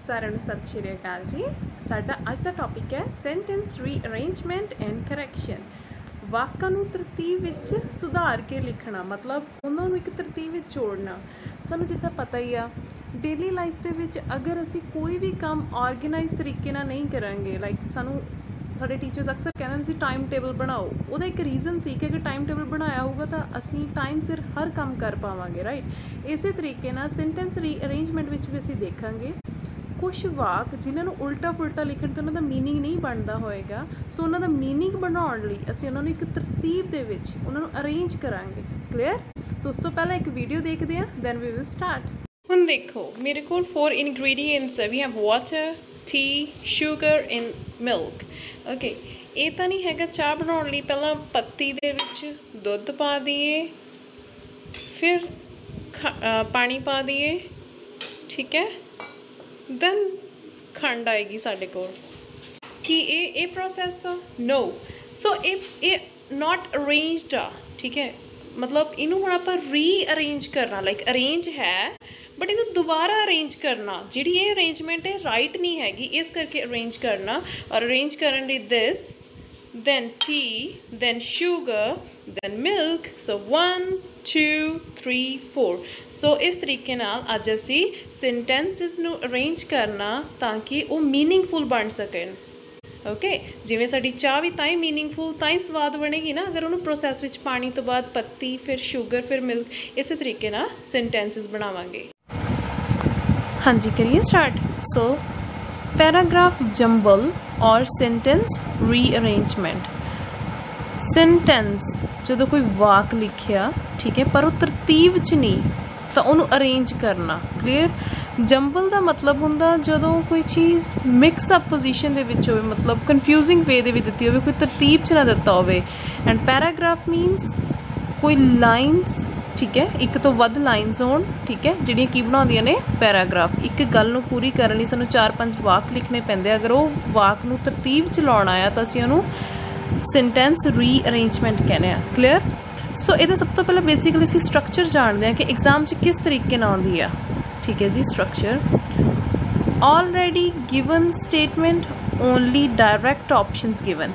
ਸਾਰਿਆਂ ਨੂੰ ਸਤਿ ਸ਼੍ਰੀ ਅਕਾਲ ਜੀ। ਸਾਡਾ ਅੱਜ ਦਾ ਟੌਪਿਕ ਹੈ ਸੈਂਟੈਂਸ ਰੀਅਰੇਂਜਮੈਂਟ ਐਂਡ ਕਰੈਕਸ਼ਨ। ਵਾਕਾਂ ਨੂੰ ਤਰਤੀਬ ਵਿੱਚ ਸੁਧਾਰ ਕੇ ਲਿਖਣਾ, ਮਤਲਬ ਉਹਨਾਂ ਨੂੰ ਇੱਕ ਤਰਤੀਬ ਵਿੱਚ ਜੋੜਨਾ। ਸਾਨੂੰ ਜਿੱਦਾਂ ਪਤਾ ਹੀ ਆ ਡੇਲੀ ਲਾਈਫ ਦੇ ਵਿੱਚ ਅਗਰ ਅਸੀਂ ਕੋਈ ਵੀ ਕੰਮ ਆਰਗੇਨਾਈਜ਼ ਤਰੀਕੇ ਨਾਲ ਨਹੀਂ ਕਰਾਂਗੇ, ਸਾਨੂੰ ਸਾਡੇ ਟੀਚਰਸ ਅਕਸਰ ਕਹਿੰਦੇ ਨੇ ਸੀ ਟਾਈਮ ਟੇਬਲ ਬਣਾਓ। ਉਹਦਾ ਇੱਕ ਰੀਜ਼ਨ ਸੀ ਕਿ ਅਗਰ ਟਾਈਮ ਟੇਬਲ ਬਣਾਇਆ ਹੋਊਗਾ ਤਾਂ ਅਸੀਂ ਟਾਈਮ ਸਿਰ ਹਰ ਕੰਮ ਕਰ ਪਾਵਾਂਗੇ, ਰਾਈਟ। ਇਸੇ ਤਰੀਕੇ ਨਾਲ ਸੈਂਟੈਂਸ ਰੀਅਰੇਂਜਮੈਂਟ ਵਿੱਚ ਵੀ ਅਸੀਂ ਦੇਖਾਂਗੇ ਕੁਛ ਵਾਕ ਜਿਨ੍ਹਾਂ ਨੂੰ ਉਲਟਾ ਪੁਲਟਾ ਲਿਖਣ ਤੋਂ ਉਹਨਾਂ ਦਾ ਮੀਨਿੰਗ ਨਹੀਂ ਬਣਦਾ ਹੋਏਗਾ। ਸੋ ਉਹਨਾਂ ਦਾ ਮੀਨਿੰਗ ਬਣਾਉਣ ਲਈ ਅਸੀਂ ਉਹਨਾਂ ਨੂੰ ਇੱਕ ਤਰਤੀਬ ਦੇ ਵਿੱਚ ਉਹਨਾਂ ਨੂੰ ਅਰੇਂਜ ਕਰਾਂਗੇ। ਕਲੀਅਰ? ਸੋ ਉਸ ਤੋਂ ਪਹਿਲਾਂ ਇੱਕ ਵੀਡੀਓ ਦੇਖਦੇ ਹਾਂ, ਦੈਨ ਵੀ ਵਿਲ ਸਟਾਰਟ। ਹੁਣ ਦੇਖੋ ਮੇਰੇ ਕੋਲ 4 ਇੰਗਰੀਡੀਐਂਟਸ ਹੈ। We have water, tea, sugar and milk. Okay, ਇਹ ਤਾਂ ਨਹੀਂ ਹੈਗਾ ਚਾਹ ਬਣਾਉਣ ਲਈ ਪਹਿਲਾਂ ਪੱਤੀ ਦੇ ਵਿੱਚ ਦੁੱਧ ਪਾ ਦਈਏ, ਫਿਰ ਪਾਣੀ ਪਾ ਦਈਏ, ਠੀਕ ਹੈ, ਦੈਨ ਖੰਡ ਆਏਗੀ ਸਾਡੇ ਕੋਲ। ਕੀ ਇਹ ਪ੍ਰੋਸੈਸ ਆ? ਨੋ। ਸੋ ਇਹ ਨਾਟ ਅਰੇਂਜਡ ਆ, ਠੀਕ ਹੈ। ਮਤਲਬ ਇਹਨੂੰ ਹੁਣ ਆਪਾਂ ਰੀਅਰੇਂਜ ਕਰਨਾ, ਲਾਈਕ ਅਰੇਂਜ ਹੈ ਬਟ ਇਹਨੂੰ ਦੁਬਾਰਾ ਅਰੇਂਜ ਕਰਨਾ। ਜਿਹੜੀ ਇਹ ਅਰੇਂਜਮੈਂਟ ਹੈ ਰਾਈਟ ਨਹੀਂ ਹੈਗੀ, ਇਸ ਕਰਕੇ ਅਰੇਂਜ ਕਰਨਾ। ਔਰ ਅਰੇਂਜ ਕਰਨ ਲਈ ਦਿਸ, then tea, then sugar, then milk. So 1 2 3 4। ਸੋ ਇਸ ਤਰੀਕੇ ਨਾਲ ਅੱਜ ਅਸੀਂ ਸੈਂਟੈਂਸਿਸ ਨੂੰ ਅਰੇਂਜ ਕਰਨਾ ਤਾਂ ਕਿ ਉਹ ਮੀਨਿੰਗਫੁਲ ਬਣ ਸਕਣ। ਓਕੇ, ਜਿਵੇਂ ਸਾਡੀ ਚਾਹ ਵੀ ਤਾਂ ਹੀ ਮੀਨਿੰਗਫੁਲ, ਤਾਂ ਹੀ ਸਵਾਦ ਬਣੇਗੀ ਨਾ ਅਗਰ ਉਹਨੂੰ ਪ੍ਰੋਸੈਸ ਵਿੱਚ ਪਾਣੀ ਤੋਂ ਬਾਅਦ ਪੱਤੀ, ਫਿਰ ਸ਼ੂਗਰ, ਫਿਰ ਮਿਲਕ, ਇਸੇ ਤਰੀਕੇ ਨਾਲ ਸੈਂਟੈਂਸਿਸ ਬਣਾਵਾਂਗੇ। ਹਾਂਜੀ, ਕਰੀਏ ਸਟਾਰਟ। ਸੋ ਪੈਰਾਗ੍ਰਾਫ ਜੰਬਲ ਔਰ ਸੈਂਟੈਂਸ ਰੀਅਰੇਂਜਮੈਂਟ। ਸੈਂਟੈਂਸ ਜਦੋਂ ਕੋਈ ਵਾਕ ਲਿਖਿਆ, ਠੀਕ ਹੈ, ਪਰ ਉਹ ਤਰਤੀਬ 'ਚ ਨਹੀਂ ਤਾਂ ਉਹਨੂੰ ਅਰੇਂਜ ਕਰਨਾ। ਕਲੀਅਰ? ਜੰਬਲ ਦਾ ਮਤਲਬ ਹੁੰਦਾ ਜਦੋਂ ਕੋਈ ਚੀਜ਼ ਮਿਕਸ ਅਪ ਪੋਜੀਸ਼ਨ ਦੇ ਵਿੱਚ ਹੋਵੇ, ਮਤਲਬ ਕਨਫਿਊਜ਼ਿੰਗ ਵੇ ਦੇ ਵਿੱਚ ਦਿੱਤੀ ਹੋਵੇ, ਕੋਈ ਤਰਤੀਬ 'ਚ ਨਾ ਦਿੱਤਾ ਹੋਵੇ। ਐਂਡ ਪੈਰਾਗ੍ਰਾਫ ਮੀਨਸ ਕੋਈ ਲਾਈਨਸ, ਠੀਕ ਹੈ, ਇੱਕ ਤੋਂ ਵੱਧ ਲਾਈਨਸ ਹੋਣ, ਠੀਕ ਹੈ, ਜਿਹੜੀਆਂ ਕੀ ਬਣਾਉਂਦੀਆਂ ਨੇ ਪੈਰਾਗ੍ਰਾਫ। ਇੱਕ ਗੱਲ ਨੂੰ ਪੂਰੀ ਕਰਨ ਲਈ ਸਾਨੂੰ 4-5 ਵਾਕ ਲਿਖਣੇ ਪੈਂਦੇ। ਅਗਰ ਉਹ ਵਾਕ ਨੂੰ ਤਰਤੀਬ 'ਚ ਲਾਉਣਾ ਆ ਤਾਂ ਅਸੀਂ ਉਹਨੂੰ ਸੈਂਟੈਂਸ ਰੀਅਰੇਂਜਮੈਂਟ ਕਹਿੰਦੇ ਆ। ਕਲੀਅਰ? ਸੋ ਇਹਦਾ ਸਭ ਤੋਂ ਪਹਿਲਾਂ ਬੇਸਿਕਲੀ ਅਸੀਂ ਸਟਰਕਚਰ ਜਾਣਦੇ ਹਾਂ ਕਿ ਐਗਜ਼ਾਮ 'ਚ ਕਿਸ ਤਰੀਕੇ ਨਾਲ ਆਉਂਦੀ ਆ। ਠੀਕ ਹੈ ਜੀ। Structure already given statement, only direct options given.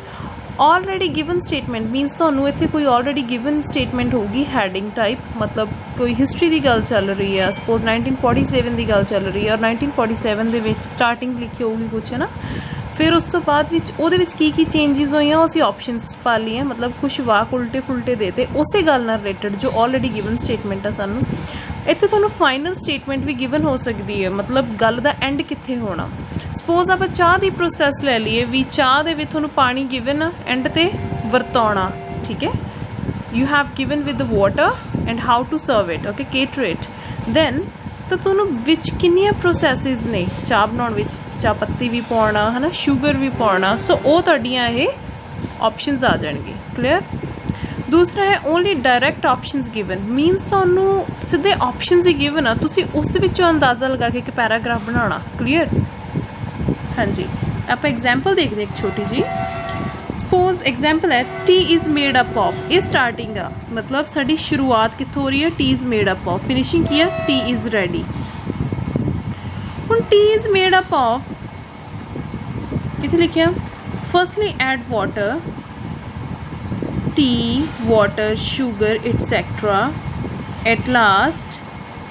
Already given statement means ਤੁਹਾਨੂੰ ਇੱਥੇ ਕੋਈ ਆਲਰੇਡੀ ਗਿਵਨ ਸਟੇਟਮੈਂਟ ਹੋਊਗੀ ਹੈਡਿੰਗ ਟਾਈਪ, ਮਤਲਬ ਕੋਈ ਹਿਸਟਰੀ ਦੀ ਗੱਲ ਚੱਲ ਰਹੀ ਹੈ, ਸਪੋਜ਼ 1947 ਦੀ ਗੱਲ ਚੱਲ ਰਹੀ ਹੈ ਔਰ 1947 ਦੇ ਵਿੱਚ ਸਟਾਰਟਿੰਗ ਲਿਖੀ ਹੋਊਗੀ ਕੁਛ, ਹੈ ਨਾ। ਫਿਰ ਉਸ ਤੋਂ ਬਾਅਦ ਵਿੱਚ ਉਹਦੇ ਵਿੱਚ ਕੀ ਚੇਂਜਿਸ ਹੋਈਆਂ ਉਹ ਅਸੀਂ ਆਪਸ਼ਨਸ ਪਾ ਲਈਆਂ, ਮਤਲਬ ਕੁਛ ਵਾਕ ਉਲਟੇ ਫੁਲਟੇ ਦੇ ਤੇ ਉਸੇ ਗੱਲ ਨਾਲ ਰਿਲੇਟਡ ਜੋ ਆਲਰੇਡੀ ਗਿਵਨ ਸਟੇਟਮੈਂਟ ਆ ਸਾਨੂੰ। ਇੱਥੇ ਤੁਹਾਨੂੰ ਫਾਈਨਲ ਸਟੇਟਮੈਂਟ ਵੀ ਗਿਵਨ ਹੋ ਸਕਦੀ ਹੈ, ਮਤਲਬ ਗੱਲ ਦਾ ਐਂਡ ਕਿੱਥੇ ਹੋਣਾ। ਸਪੋਜ਼ ਆਪਾਂ ਚਾਹ ਦੀ ਪ੍ਰੋਸੈਸ ਲੈ ਲਈਏ, ਵੀ ਚਾਹ ਦੇ ਵਿੱਚ ਤੁਹਾਨੂੰ ਪਾਣੀ ਗਿਵਨ ਆ, ਐਂਡ 'ਤੇ ਵਰਤਾਉਣਾ, ਠੀਕ ਹੈ। You have given with water and how to serve it, okay, cater it. Then ਤਾਂ ਤੁਹਾਨੂੰ ਵਿੱਚ ਕਿੰਨੀਆਂ ਪ੍ਰੋਸੈਸਿਸ ਨੇ ਚਾਹ ਬਣਾਉਣ ਵਿੱਚ, ਚਾਹ ਪੱਤੀ ਵੀ ਪਾਉਣਾ, ਹੈ ਨਾ, ਸ਼ੂਗਰ ਵੀ ਪਾਉਣਾ। ਸੋ ਉਹ ਤੁਹਾਡੀਆਂ ਇਹ ਆਪਸ਼ਨਸ ਆ ਜਾਣਗੇ। ਕਲੀਅਰ? ਦੂਸਰਾ ਹੈ only direct options given, means ਤੁਹਾਨੂੰ ਸਿੱਧੇ ਆਪਸ਼ਨਸ ਹੀ ਗਿਵਨ ਆ, ਤੁਸੀਂ ਉਸ ਵਿੱਚੋਂ ਅੰਦਾਜ਼ਾ ਲਗਾ ਕੇ ਇੱਕ ਪੈਰਾਗ੍ਰਾਫ ਬਣਾਉਣਾ। ਕਲੀਅਰ? ਹਾਂਜੀ, ਆਪਾਂ ਐਗਜ਼ਾਮਪਲ ਦੇਖਦੇ ਇੱਕ ਛੋਟੀ ਜੀ। ਸਪੋਜ਼ ਐਗਜ਼ਾਮਪਲ ਹੈ tea is made up of. ਇਹ ਸਟਾਰਟਿੰਗ ਆ, ਮਤਲਬ ਸਾਡੀ ਸ਼ੁਰੂਆਤ ਕਿੱਥੋਂ ਹੋ ਰਹੀ ਹੈ? Tea is made up of. Finishing ਕੀ ਹੈ? Tea is ready. ਹੁਣ tea is made up of ਕਿੱਥੇ ਲਿਖਿਆ? Firstly add water, tea, water, sugar, etc. At last,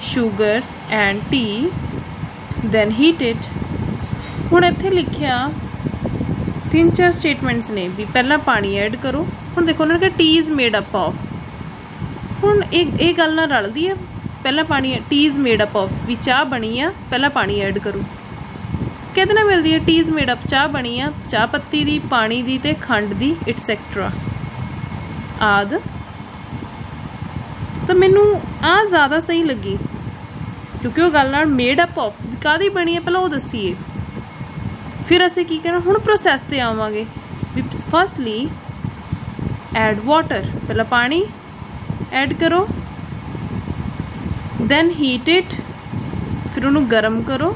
sugar and tea, then heat it. ਹੁਣ ਇੱਥੇ ਲਿਖਿਆ 3-4 ਸਟੇਟਮੈਂਟਸ ਨੇ ਵੀ ਪਹਿਲਾਂ ਪਾਣੀ ਐਡ ਕਰੋ। ਹੁਣ ਦੇਖੋ ਉਹਨਾਂ ਨੇ ਕਿਹਾ tea is made up of. ਹੁਣ ਇਹ ਗੱਲ ਨਾਲ ਰਲਦੀ ਹੈ, ਪਹਿਲਾਂ ਪਾਣੀ, tea is made up of, ਵੀ ਚਾਹ ਬਣੀ ਆ, ਪਹਿਲਾਂ ਪਾਣੀ ਐਡ ਕਰੋ। ਕਿਹਦੇ ਨਾਲ ਮਿਲਦੀ ਹੈ? ਟੀ ਇਜ਼ ਮੇਡ ਅਪ, ਚਾਹ ਬਣੀ ਆ ਚਾਹ ਪੱਤੀ ਦੀ, ਪਾਣੀ ਦੀ ਅਤੇ ਖੰਡ ਦੀ, ਐਟਸੈਕਟਰਾ ਆਦਿ। ਤਾਂ ਮੈਨੂੰ ਆਹ ਜ਼ਿਆਦਾ ਸਹੀ ਲੱਗੀ ਕਿਉਂਕਿ ਉਹ ਗੱਲ ਨਾਲ ਮੇਡ ਅਪ ਆਫ ਕਾਹਦੀ ਬਣੀ ਹੈ ਪਹਿਲਾਂ ਉਹ ਦੱਸੀਏ, ਫਿਰ ਅਸੀਂ ਕੀ ਕਹਿਣਾ। ਹੁਣ ਪ੍ਰੋਸੈਸ 'ਤੇ ਆਵਾਂਗੇ ਵੀ ਫਸਟਲੀ ਐਡ ਵਾਟਰ, ਪਹਿਲਾਂ ਪਾਣੀ ਐਡ ਕਰੋ, ਦੈਨ ਹੀਟ ਇਟ, ਫਿਰ ਉਹਨੂੰ ਗਰਮ ਕਰੋ।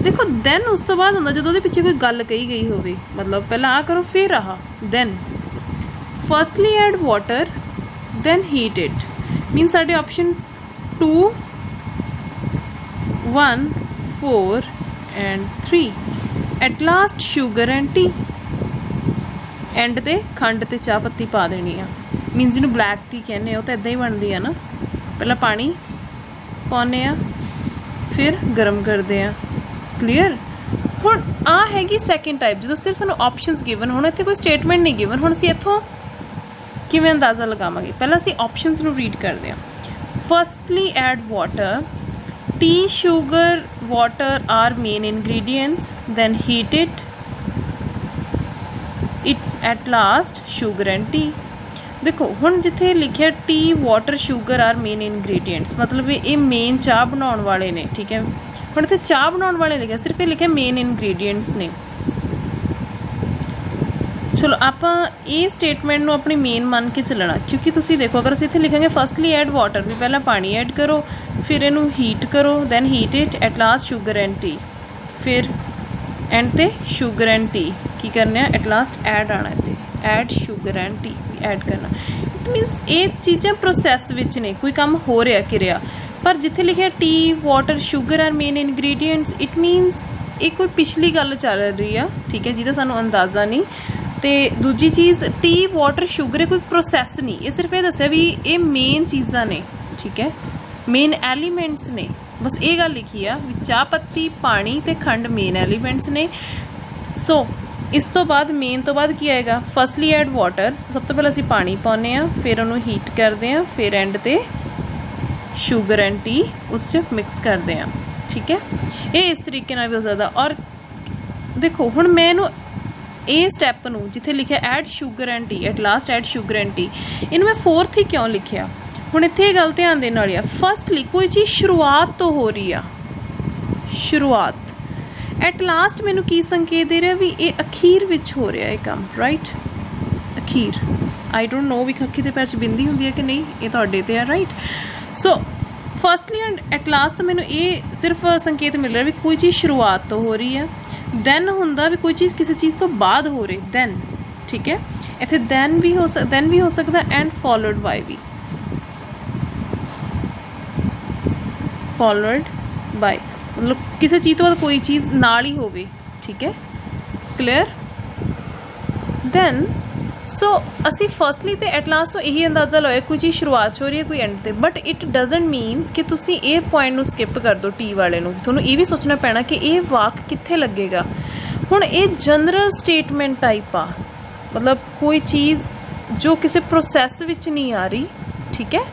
ਦੇਖੋ ਦੈਨ ਉਸ ਤੋਂ ਬਾਅਦ ਹੁੰਦਾ ਜਦੋਂ ਉਹਦੇ ਪਿੱਛੇ ਕੋਈ ਗੱਲ ਕਹੀ ਗਈ ਹੋਵੇ, ਮਤਲਬ ਪਹਿਲਾਂ ਆਹ ਕਰੋ ਫਿਰ ਆਹ। Then firstly add water, then heat it, mean ਸਾਡੇ option 2 1 4 and 3 at last sugar and tea and ते खंड ते चाह पत्ती पा देनी आ मीनस जिन्होंने ब्लैक टी कहने तो इदा ही बनती है ना पहला पानी पाने आ फिर गर्म करते हैं क्लीयर हुण आ हैगी सैकेंड टाइप जो सिर्फ सानू ऑप्शनस गिवन हुण इत्थे कोई स्टेटमेंट नहीं गिवन हुण असीं इत्थों किवें अंदाज़ा लगावांगे पहला असीं ऑप्शनस नू रीड करते हैं firstly add water tea sugar water are main ingredients then heat it at last sugar and tea देखो हुण जिथे लिखिया tea water sugar are main ingredients मतलब ये मेन चाह बनाउण वाले ने ठीक है हुण इत्थे चाह बनाउण वाले लिखिया सिर्फ ये लिखिया मेन इंग्रीडिएंट्स ने चलो आपां ये स्टेटमेंट नूं अपनी मेन मान के चलना क्योंकि तुसीं देखो अगर असीं इत्थे लिखांगे फर्स्टली ऐड वाटर भी पहला पानी ऐड करो फिर इनू हीट करो then heat it at last sugar and tea फिर एंड ते शुगर एंड टी की करना एट लास्ट ऐड आना इत्थे add sugar and tea add करना इट मीनस ये चीज़ां प्रोसैस विच ने कोई काम हो रहा किरिया पर जिथे लिखा tea water sugar are main ingredients it means ये कोई पिछली गल चल रही है ठीक है जिहदा सानू अंदाज़ा नहीं तो दूजी चीज़ टी वाटर शुगर कोई प्रोसैस नहीं ये सिर्फ ये दस्सिया भी ये मेन चीज़ां ने ठीक है मेन एलीमेंट्स ने बस ये गल लिखी आ भी चाह पत्ती पानी ते खंड मेन एलीमेंट्स ने सो इस तो बाद मेन तो बाद की आएगा फर्स्टली ऐड वाटर सब तो पहले असीं पानी पाने आ फिर उन्होंने हीट करते हैं फिर एंड ते शुगर एंड टी उस मिक्स करते हैं ठीक है ये इस तरीके नाल भी हो सकता और देखो हुण मैं ये स्टैप नूं जिथे लिखा add sugar and T eight last add sugar and T इनू मैं फोर्थ ही क्यों लिखिया हुण इत्थे गल ध्यान देने वाली आ फर्स्टली कोई चीज़ शुरुआत तो हो रही आ शुरुआत एट लास्ट मैनू की संकेत दे रहा भी ये अखीर विच हो रहा है काम राइट अखीर आई डोंट नो भी खक्की दे पैर च बिंदी हुंदी है कि नहीं ये तुहाडे ते है right so firstly and at last तो मैनू ये सिर्फ संकेत मिल रहा भी कोई चीज़ शुरुआत तो हो रही है दैन हुंदा भी कोई चीज़ किसी चीज़ तो बाद हो रही दैन ठीक है इत्थे दैन भी हो सकता एंड फॉलोड बाय भी फॉलोड बाय मतलब किसी चीज़ तो बाद कोई चीज़ नाल ही होवे ठीक है क्लियर दैन सो असी फर्स्टली तो एट लास्ट तो यही अंदाज़ा लाया कोई चीज़ शुरुआत हो रही है कोई एंड ते बट इट डजंट मीन कि तुसी ये पॉइंट नू स्किप कर दो टी वाले नू तुहानू ये भी सोचना पैना कि ये वाक कित्थे लगेगा हुण ये जनरल स्टेटमेंट टाइप आ मतलब कोई चीज़ जो किसी प्रोसैस विच नहीं आ रही ठीक है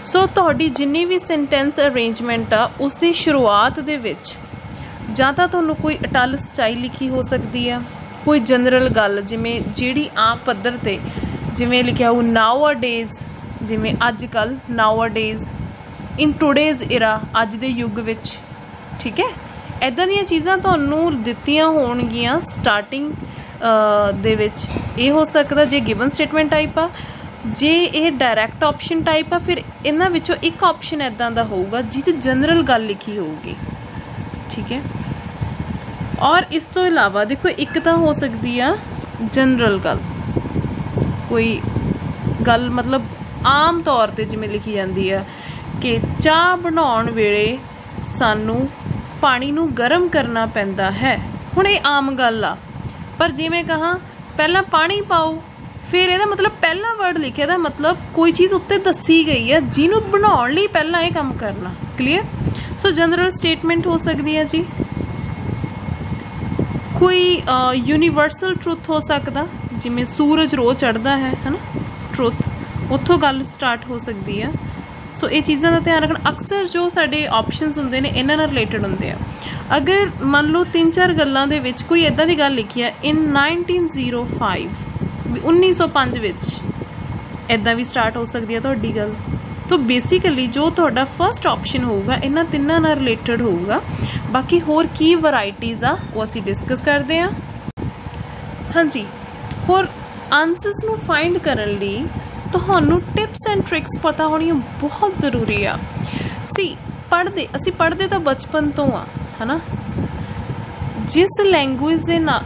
सो तुहाडी जिन्नी भी सेंटेंस अरेंजमेंट आ उसकी शुरुआत दे विच जां तां तुहानू कोई अटल सच्चाई लिखी हो सकती है कोई जनरल गल जिमें जिहड़ी आम पद्धर ते जिमें लिखिया हो नाउ अ डेज़ जिमें अजकल nowadays in today's era अज दे युग विच ठीक है इदां दीयां चीज़ां तुहानू दित्तियां होणगीयां स्टार्टिंग दे विच ये हो सकदा जे गिवन स्टेटमेंट टाइप आ जे ये डायरैक्ट ऑप्शन टाइप आ फिर इन्हां विचों एक ऑप्शन इदां दा होऊगा जिस जनरल गल लिखी होगी ठीक है और इस तो इलावा देखो एक तो हो सकती है जनरल गल कोई गल मतलब आम तौर पर जिमें लिखी जाती है कि चाह बनाउण वेले सानू पानी नू गर्म करना पैंदा है हुण ये आम गल आ पर जे मैं कहा पहला पानी पाओ फिर ਇਹਦਾ मतलब पहला वर्ड लिखे दा मतलब कोई चीज़ उत्ते दसी गई है जिन्हों बनाउण लई पहला ये काम करना क्लीयर सो जनरल स्टेटमेंट हो सकती है जी कोई यूनीवर्सल ट्रुथ हो सकता जिमें सूरज रोज़ चढ़ता है ना ट्रुथ उत्थों गल स्टार्ट हो सकती है सो ये चीज़ों का ध्यान रखना अक्सर जो साडे ऑप्शनस होंदे ने इन्हां नाल रिलेटेड होंदे आ अगर मान लो 3-4 गल्लां दे विच कोई इदां दी गल लिखी है इन 1905 1905 विच इदां भी स्टार्ट हो सकती है तुहाडी गल तो बेसिकली जो तुहाडा फर्स्ट ऑप्शन होगा इन्हां तिन्नां नाल रिलेटेड होगा बाकी होर की वराइटीज़ आ वो असीं डिस्कस करते हैं हाँ जी होर आंसर्स नू फाइंड करन लई तुहानू टिप्स एंड ट्रिक्स पता होनी बहुत ज़रूरी आ असीं पढ़दे तो बचपन तो आ है ना जिस लैंगुएज दे ना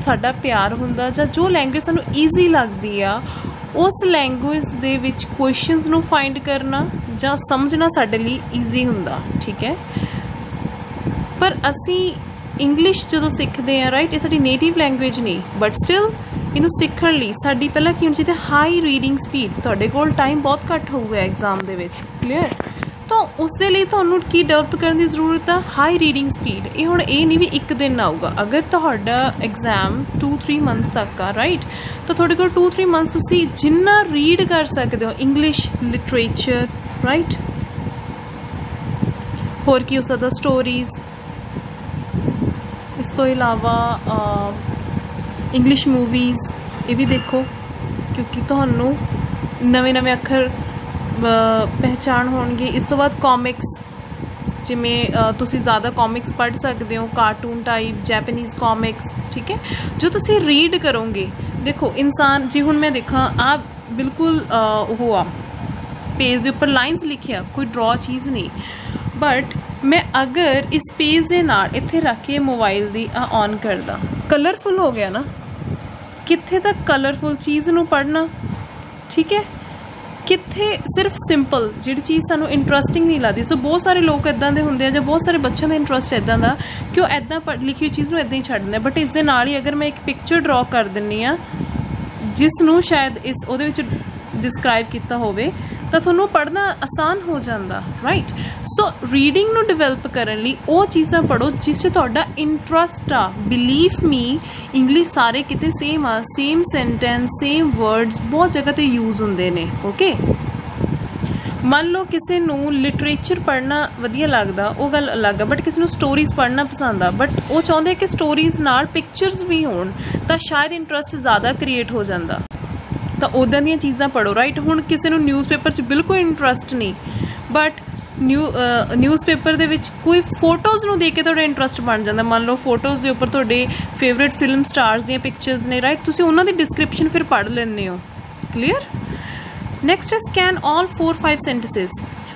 साडा प्यार हुंदा जां जो लैंगुएज सानू ईजी लगदी आ उस लैंगुएज दे विच क्वेश्चनस नू फाइंड करना जां समझना साडे लई ईजी हुंदा ठीक है पर असी इंग्लिश जो सीखते हैं राइट, ये साडी नेटिव लैंगुएज नहीं, बट स्टिल इनू सीखण लई साडी पहला की होनी चाहिए हाई रीडिंग स्पीड। तुहाडे कोल टाइम बहुत घट होऊगा एग्जाम दे विच, क्लीयर। तो उस दे लई तुहानूं की डेवलप करने की जरूरत है, हाई रीडिंग स्पीड। ये हुण ये नहीं भी एक दिन आऊगा, अगर तुहाडा एग्जाम 2-3 मंथ्स तक आ राइट, तो तुहाडे कोल 2-3 मंथ्स तुसीं जिन्ना रीड कर सकते हो इंग्लिश लिटरेचर राइट, होर की हो सकदा स्टोरीज़, इस तो इलावा इंग्लिश मूवीज़ ये भी देखो, क्योंकि तुहानूं नवे नवे अखर पहचान होणगे। इस तो बाद कॉमिक्स, जिमें तुसी ज़्यादा कॉमिक्स पढ़ सकते हो, कार्टून टाइप जैपनीज़ कॉमिक्स, ठीक है, जो तुसी रीड करोगे। देखो इंसान जी हुण मैं देखा आप बिल्कुल वो आ पेज के उपर लाइनस लिखिया, कोई ड्रॉ चीज़ नहीं, बट मैं अगर इस पेज के नाल इत्थे रख के मोबाइल दी ऑन करदा, कलरफुल हो गया ना, कित्थे तक कलरफुल चीज़ नूं पढ़ना, ठीक है, कित्थे सिर्फ सिंपल जिहड़ी चीज़ सानूं इंटरस्टिंग नहीं लगती। सो बहुत सारे लोग इदां दे हुंदे आ, जां बहुत सारे बच्चों का इंटरस्ट इदां दा कि वो इदां लिखी हुई चीज़ नूं इदां ही छड्ड दिंदे, बट इस दे नाल ही अगर मैं एक पिक्चर ड्रॉ कर दिंदी आ जिस नूं शायद इस उहदे विच डिस्क्राइब किया होवे, तो तुहानूं पढ़ना आसान हो जाता राइट। सो रीडिंग नूं डिवेलप करने लई वो चीज़ां पढ़ो जिस च तुहाडा इंटरस्ट आ। बिलीव मी इंग्लिश सारे किते सेम आ, सेम सेंटेंस सेम वर्ड्स बहुत जगह ते यूज़ हुंदे ने, ओके। मान लो किसी नूं लिटरेचर पढ़ना वधिया लगदा, वो गल अलग है, बट किसी नूं स्टोरीज़ पढ़ना पसंद आ, बट वो चाहुंदे कि स्टोरीज़ नाल पिक्चर्स भी होण, तां शायद इंटरस्ट ज़्यादा क्रिएट हो जाता। तो उदां दियां चीज़ां पढ़ो राइट। हुण किसी नूं न्यूज़पेपर च बिल्कुल इंटरस्ट नहीं, बट न्यूज़पेपर दे विच कोई फोटोज़ नूं देख के तुहाडा इंटरस्ट बन जाता। मान लो फोटोज़ के उपर तुहाडे फेवरेट फिल्म स्टार्स दियां पिक्चर्स ने राइट, तुसीं उन्हां दी डिस्क्रिप्शन फिर पढ़ लैंदे हो, क्लीयर। नैक्सट है स्कैन ऑल 4-5 सेंटेंसिस।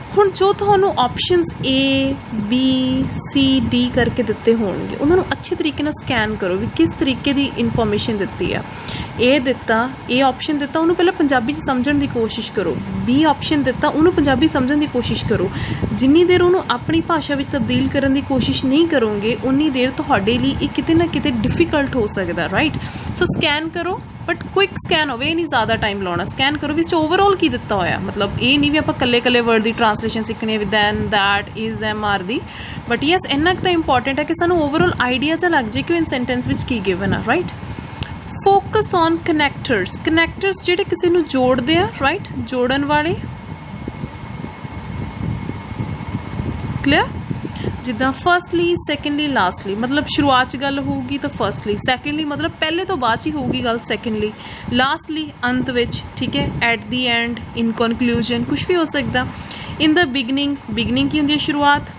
हुण जो तुहानूं options A B C D करके दिते होणगे, उन्होंने अच्छे तरीके नाल स्कैन करो भी किस तरीके की इन्फॉर्मेशन दिती है। ए दिता, ए ऑप्शन दिता, उन्होंने पहले पंजाबी समझण की कोशिश करो। B ऑप्शन दिता, उन्होंने पंजाबी समझण की कोशिश करो। जिन्नी देर उन्होंने अपनी भाषा में तब्दील करने की कोशिश नहीं करोगे, उन्नी देर तुहाडे लई ये किते ना किते डिफिकल्ट हो सकता राइट। सो स्कैन करो, बट क्विक स्कैन होवे, नहीं ज़्यादा टाइम लाना। स्कैन करो भी ओवरऑल की दिता होया, मतलब ये नहीं भी आप कल्ले कल्ले वर्ड की ट्रांसलेशन सीखनी है with then that is M R the, but yes इन्ना तो इंपॉर्टेंट है कि सानू ओवरऑल आइडिया जा लग जाए कि इन सेंटेंस विच की गिवन है राइट। फोकस ऑन कनैक्टर्स, कनैक्टर्स जिहड़े किसी नू जोड़ते हैं राइट, जोड़न वाले, क्लियर। जिदा फर्स्टली सैकेंडली लास्टली, मतलब शुरुआत गल होगी तो फर्स्टली, सैकेंडली मतलब पहले तो बाद ही होगी गल सैकेंडली, लास्टली अंत विच, ठीक है, at the and, in conclusion, कुछ भी हो सकता। इन द बिगनिंग, बिगनिंग की होंदी है शुरुआत।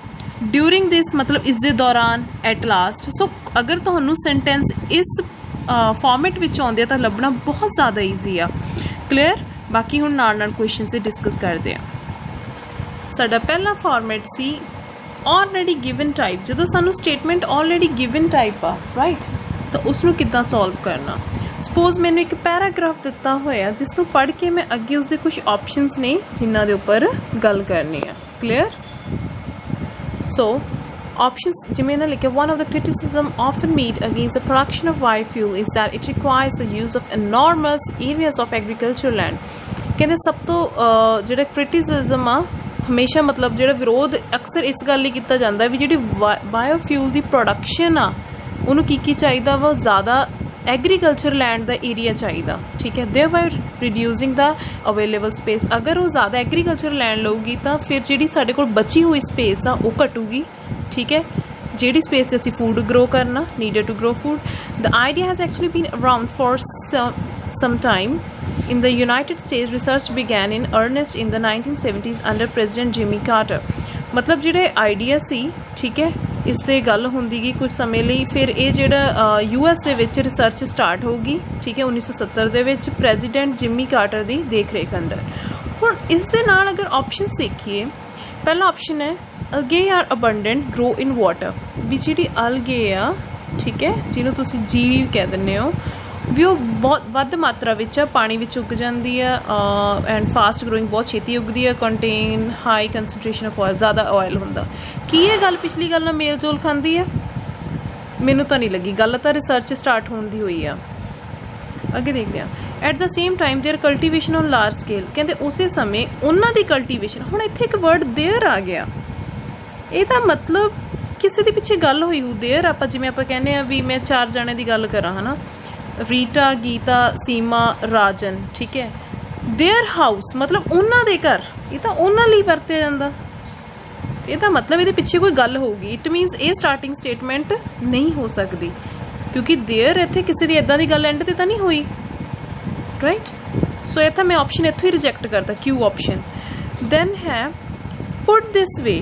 ड्यूरिंग दिस मतलब इस दे दौरान, एट लास्ट। सो अगर तुहानूं सेंटेंस इस फॉर्मेट विच आउंदे तां लभना बहुत ज़्यादा ईजी आ, क्लीयर। बाकी हुण नाल क्वेश्चन से डिस्कस करते हैं। साडा पहला फॉर्मेट सी ऑलरेडी गिवन टाइप। जो सानू स्टेटमेंट ऑलरेडी गिवन टाइप आ राइट, तो उसनू किद्दां सॉल्व करना। सपोज मैंने एक पैराग्राफ दिता होया जिसनू पढ़ के मैं अगे उसके कुछ ऑप्शनस ने जिन्हां दे उपर गल करनी है, क्लीयर। सो ऑप्शंस जिमें ना लिखे, one of the criticism often made against the production of biofuel is that it requires the use of enormous areas of agriculture land. कहते सब तो जो क्रिटिसिज्म आ हमेशा मतलब जो विरोध अक्सर इस गल ही किया जाता है भी जी बायोफ्यूल की प्रोडक्शन आ उन्होंने की चाहिए वा ज़्यादा एग्रीकल्चर लैंड का एरिया चाहिए, ठीक है, thereby reducing the available space. अगर वो ज़्यादा एग्रीकल्चर लैंड लऊगी तो फिर जी साढ़े को बची हुई स्पेस आ वो घटूगी, ठीक है, जी स्पेस से असी फूड ग्रो करना, needed to grow food. The idea has actually been around for some time. In the United States, research began in earnest in the 1970s under President Jimmy Carter. मतलब जिहड़े idea सी, ठीक है, इस ते गल हुंदी गी कुछ समय लिए, फिर ये जिहड़ा US दे विच रिसर्च स्टार्ट होगी, ठीक है, 1970 दे विच प्रेजिडेंट जिमी कार्टर दी देख रेख अंडर। हुण इस दे नाल अगर ऑप्शन देखिए, पहला ऑप्शन है algae are abundant grow in water. भी जिहड़ी अलगे आ, ठीक है, जिन्हों तुसीं जीव कह दिंदे हो, ਵੀ ਉਹ ਬਹੁਤ ਵੱਧ ਮਾਤਰਾ ਵਿੱਚ ਪਾਣੀ ਵਿੱਚ ਉੱਗ ਜਾਂਦੀ ਹੈ ਐਂਡ ਫਾਸਟ ਗਰੋਇੰਗ, ਬਹੁਤ ਛੇਤੀ ਉੱਗਦੀ ਹੈ, ਕੰਟੇਨ ਹਾਈ ਕੰਸਨਟ੍ਰੇਸ਼ਨ ਆਫ ਆਇਲ, ਜ਼ਿਆਦਾ ਆਇਲ ਹੁੰਦਾ। ਕੀ ਇਹ ਗੱਲ ਪਿਛਲੀ ਗੱਲ ਨਾਲ ਮੇਲ ਜੋਲ ਖਾਂਦੀ ਹੈ? ਮੈਨੂੰ ਤਾਂ ਨਹੀਂ ਲੱਗੀ। ਗੱਲ ਤਾਂ ਰਿਸਰਚ ਸਟਾਰਟ ਹੋਣ ਦੀ ਹੋਈ ਆ। ਅੱਗੇ ਦੇਖਦੇ ਹਾਂ। At the same time there cultivation on large scale, ਕਹਿੰਦੇ ਉਸੇ ਸਮੇਂ ਉਹਨਾਂ ਦੀ ਕਲਟੀਵੇਸ਼ਨ। ਹੁਣ ਇੱਥੇ ਇੱਕ ਵਰਡ ਦੇਅਰ ਆ ਗਿਆ, ਇਹਦਾ ਮਤਲਬ ਕਿਸੇ ਦੇ ਪਿੱਛੇ ਗੱਲ ਹੋਈ ਹੋ। ਦੇਅਰ ਆਪਾਂ ਜਿਵੇਂ ਆਪਾਂ ਕਹਿੰਦੇ ਹਾਂ ਵੀ ਮੈਂ 4 ਜਣੇ ਦੀ ਗੱਲ ਕਰਾਂ ਹੈ ਨਾ, ਰੀਟਾ, ਗੀਤਾ, ਸੀਮਾ, ਰਾਜਨ, ਠੀਕ ਹੈ। ਦੇਅਰ ਹਾਊਸ ਮਤਲਬ ਉਹਨਾਂ ਦੇ ਘਰ, ਇਹ ਤਾਂ ਉਹਨਾਂ ਲਈ ਵਰਤਿਆ ਜਾਂਦਾ। ਇਹਦਾ ਮਤਲਬ ਇਹਦੇ ਪਿੱਛੇ ਕੋਈ ਗੱਲ ਹੋਊਗੀ। ਇਟ ਮੀਨਸ ਇਹ ਸਟਾਰਟਿੰਗ ਸਟੇਟਮੈਂਟ ਨਹੀਂ ਹੋ ਸਕਦੀ, ਕਿਉਂਕਿ ਦੇਅਰ ਇੱਥੇ ਕਿਸੇ ਦੀ ਇੱਦਾਂ ਦੀ ਗੱਲ ਐਂਡ 'ਤੇ ਤਾਂ ਨਹੀਂ ਹੋਈ, ਰਾਈਟ। ਸੋ ਇੱਥੇ ਮੈਂ ਆਪਸ਼ਨ ਇੱਥੋਂ ਹੀ ਰਿਜੈਕਟ ਕਰਤਾ, ਕਿਊ ਆਪਸ਼ਨ। ਦੈਨ ਹੈ ਪੁੱਟ ਦਿਸ ਵੇ,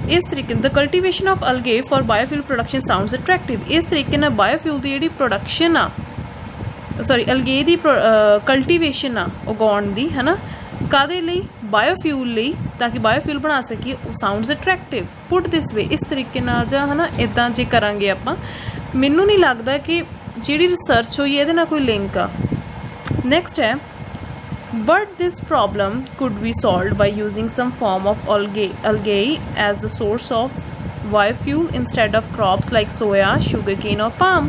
ਇਸ ਤਰੀਕੇ ਨਾਲ the cultivation of algae for biofuel production sounds attractive. ਇਸ ਤਰੀਕੇ ਨਾਲ ਬਾਇਓਫਿਊਲ ਦੀ ਜਿਹੜੀ ਪ੍ਰੋਡਕਸ਼ਨ ਆ, ਸੌਰੀ ਅਲਗੇ ਦੀ ਕਲਟੀਵੇਸ਼ਨ ਆ ਉਗਾਉਣ ਦੀ, ਹੈ ਨਾ, ਕਾਹਦੇ ਲਈ? ਬਾਇਓਫਿਊਲ ਲਈ, ਤਾਂ ਕਿ ਬਾਇਓਫਿਊਲ ਬਣਾ ਸਕੀਏ। ਉਹ ਸਾਊਂਡਸ ਅਟਰੈਕਟਿਵ। ਪੁੱਟ ਦਿਸ ਵੇ, ਇਸ ਤਰੀਕੇ ਨਾਲ ਜਾਂ ਹੈ ਨਾ ਇੱਦਾਂ ਜੇ ਕਰਾਂਗੇ ਆਪਾਂ, ਮੈਨੂੰ ਨਹੀਂ ਲੱਗਦਾ ਕਿ ਜਿਹੜੀ ਰਿਸਰਚ ਹੋਈ ਇਹਦੇ ਨਾਲ ਕੋਈ ਲਿੰਕ ਆ। ਨੈਕਸਟ ਹੈ but this problem could be solved by using some form of algae as a source of biofuel instead of crops like soya, sugarcane or palm।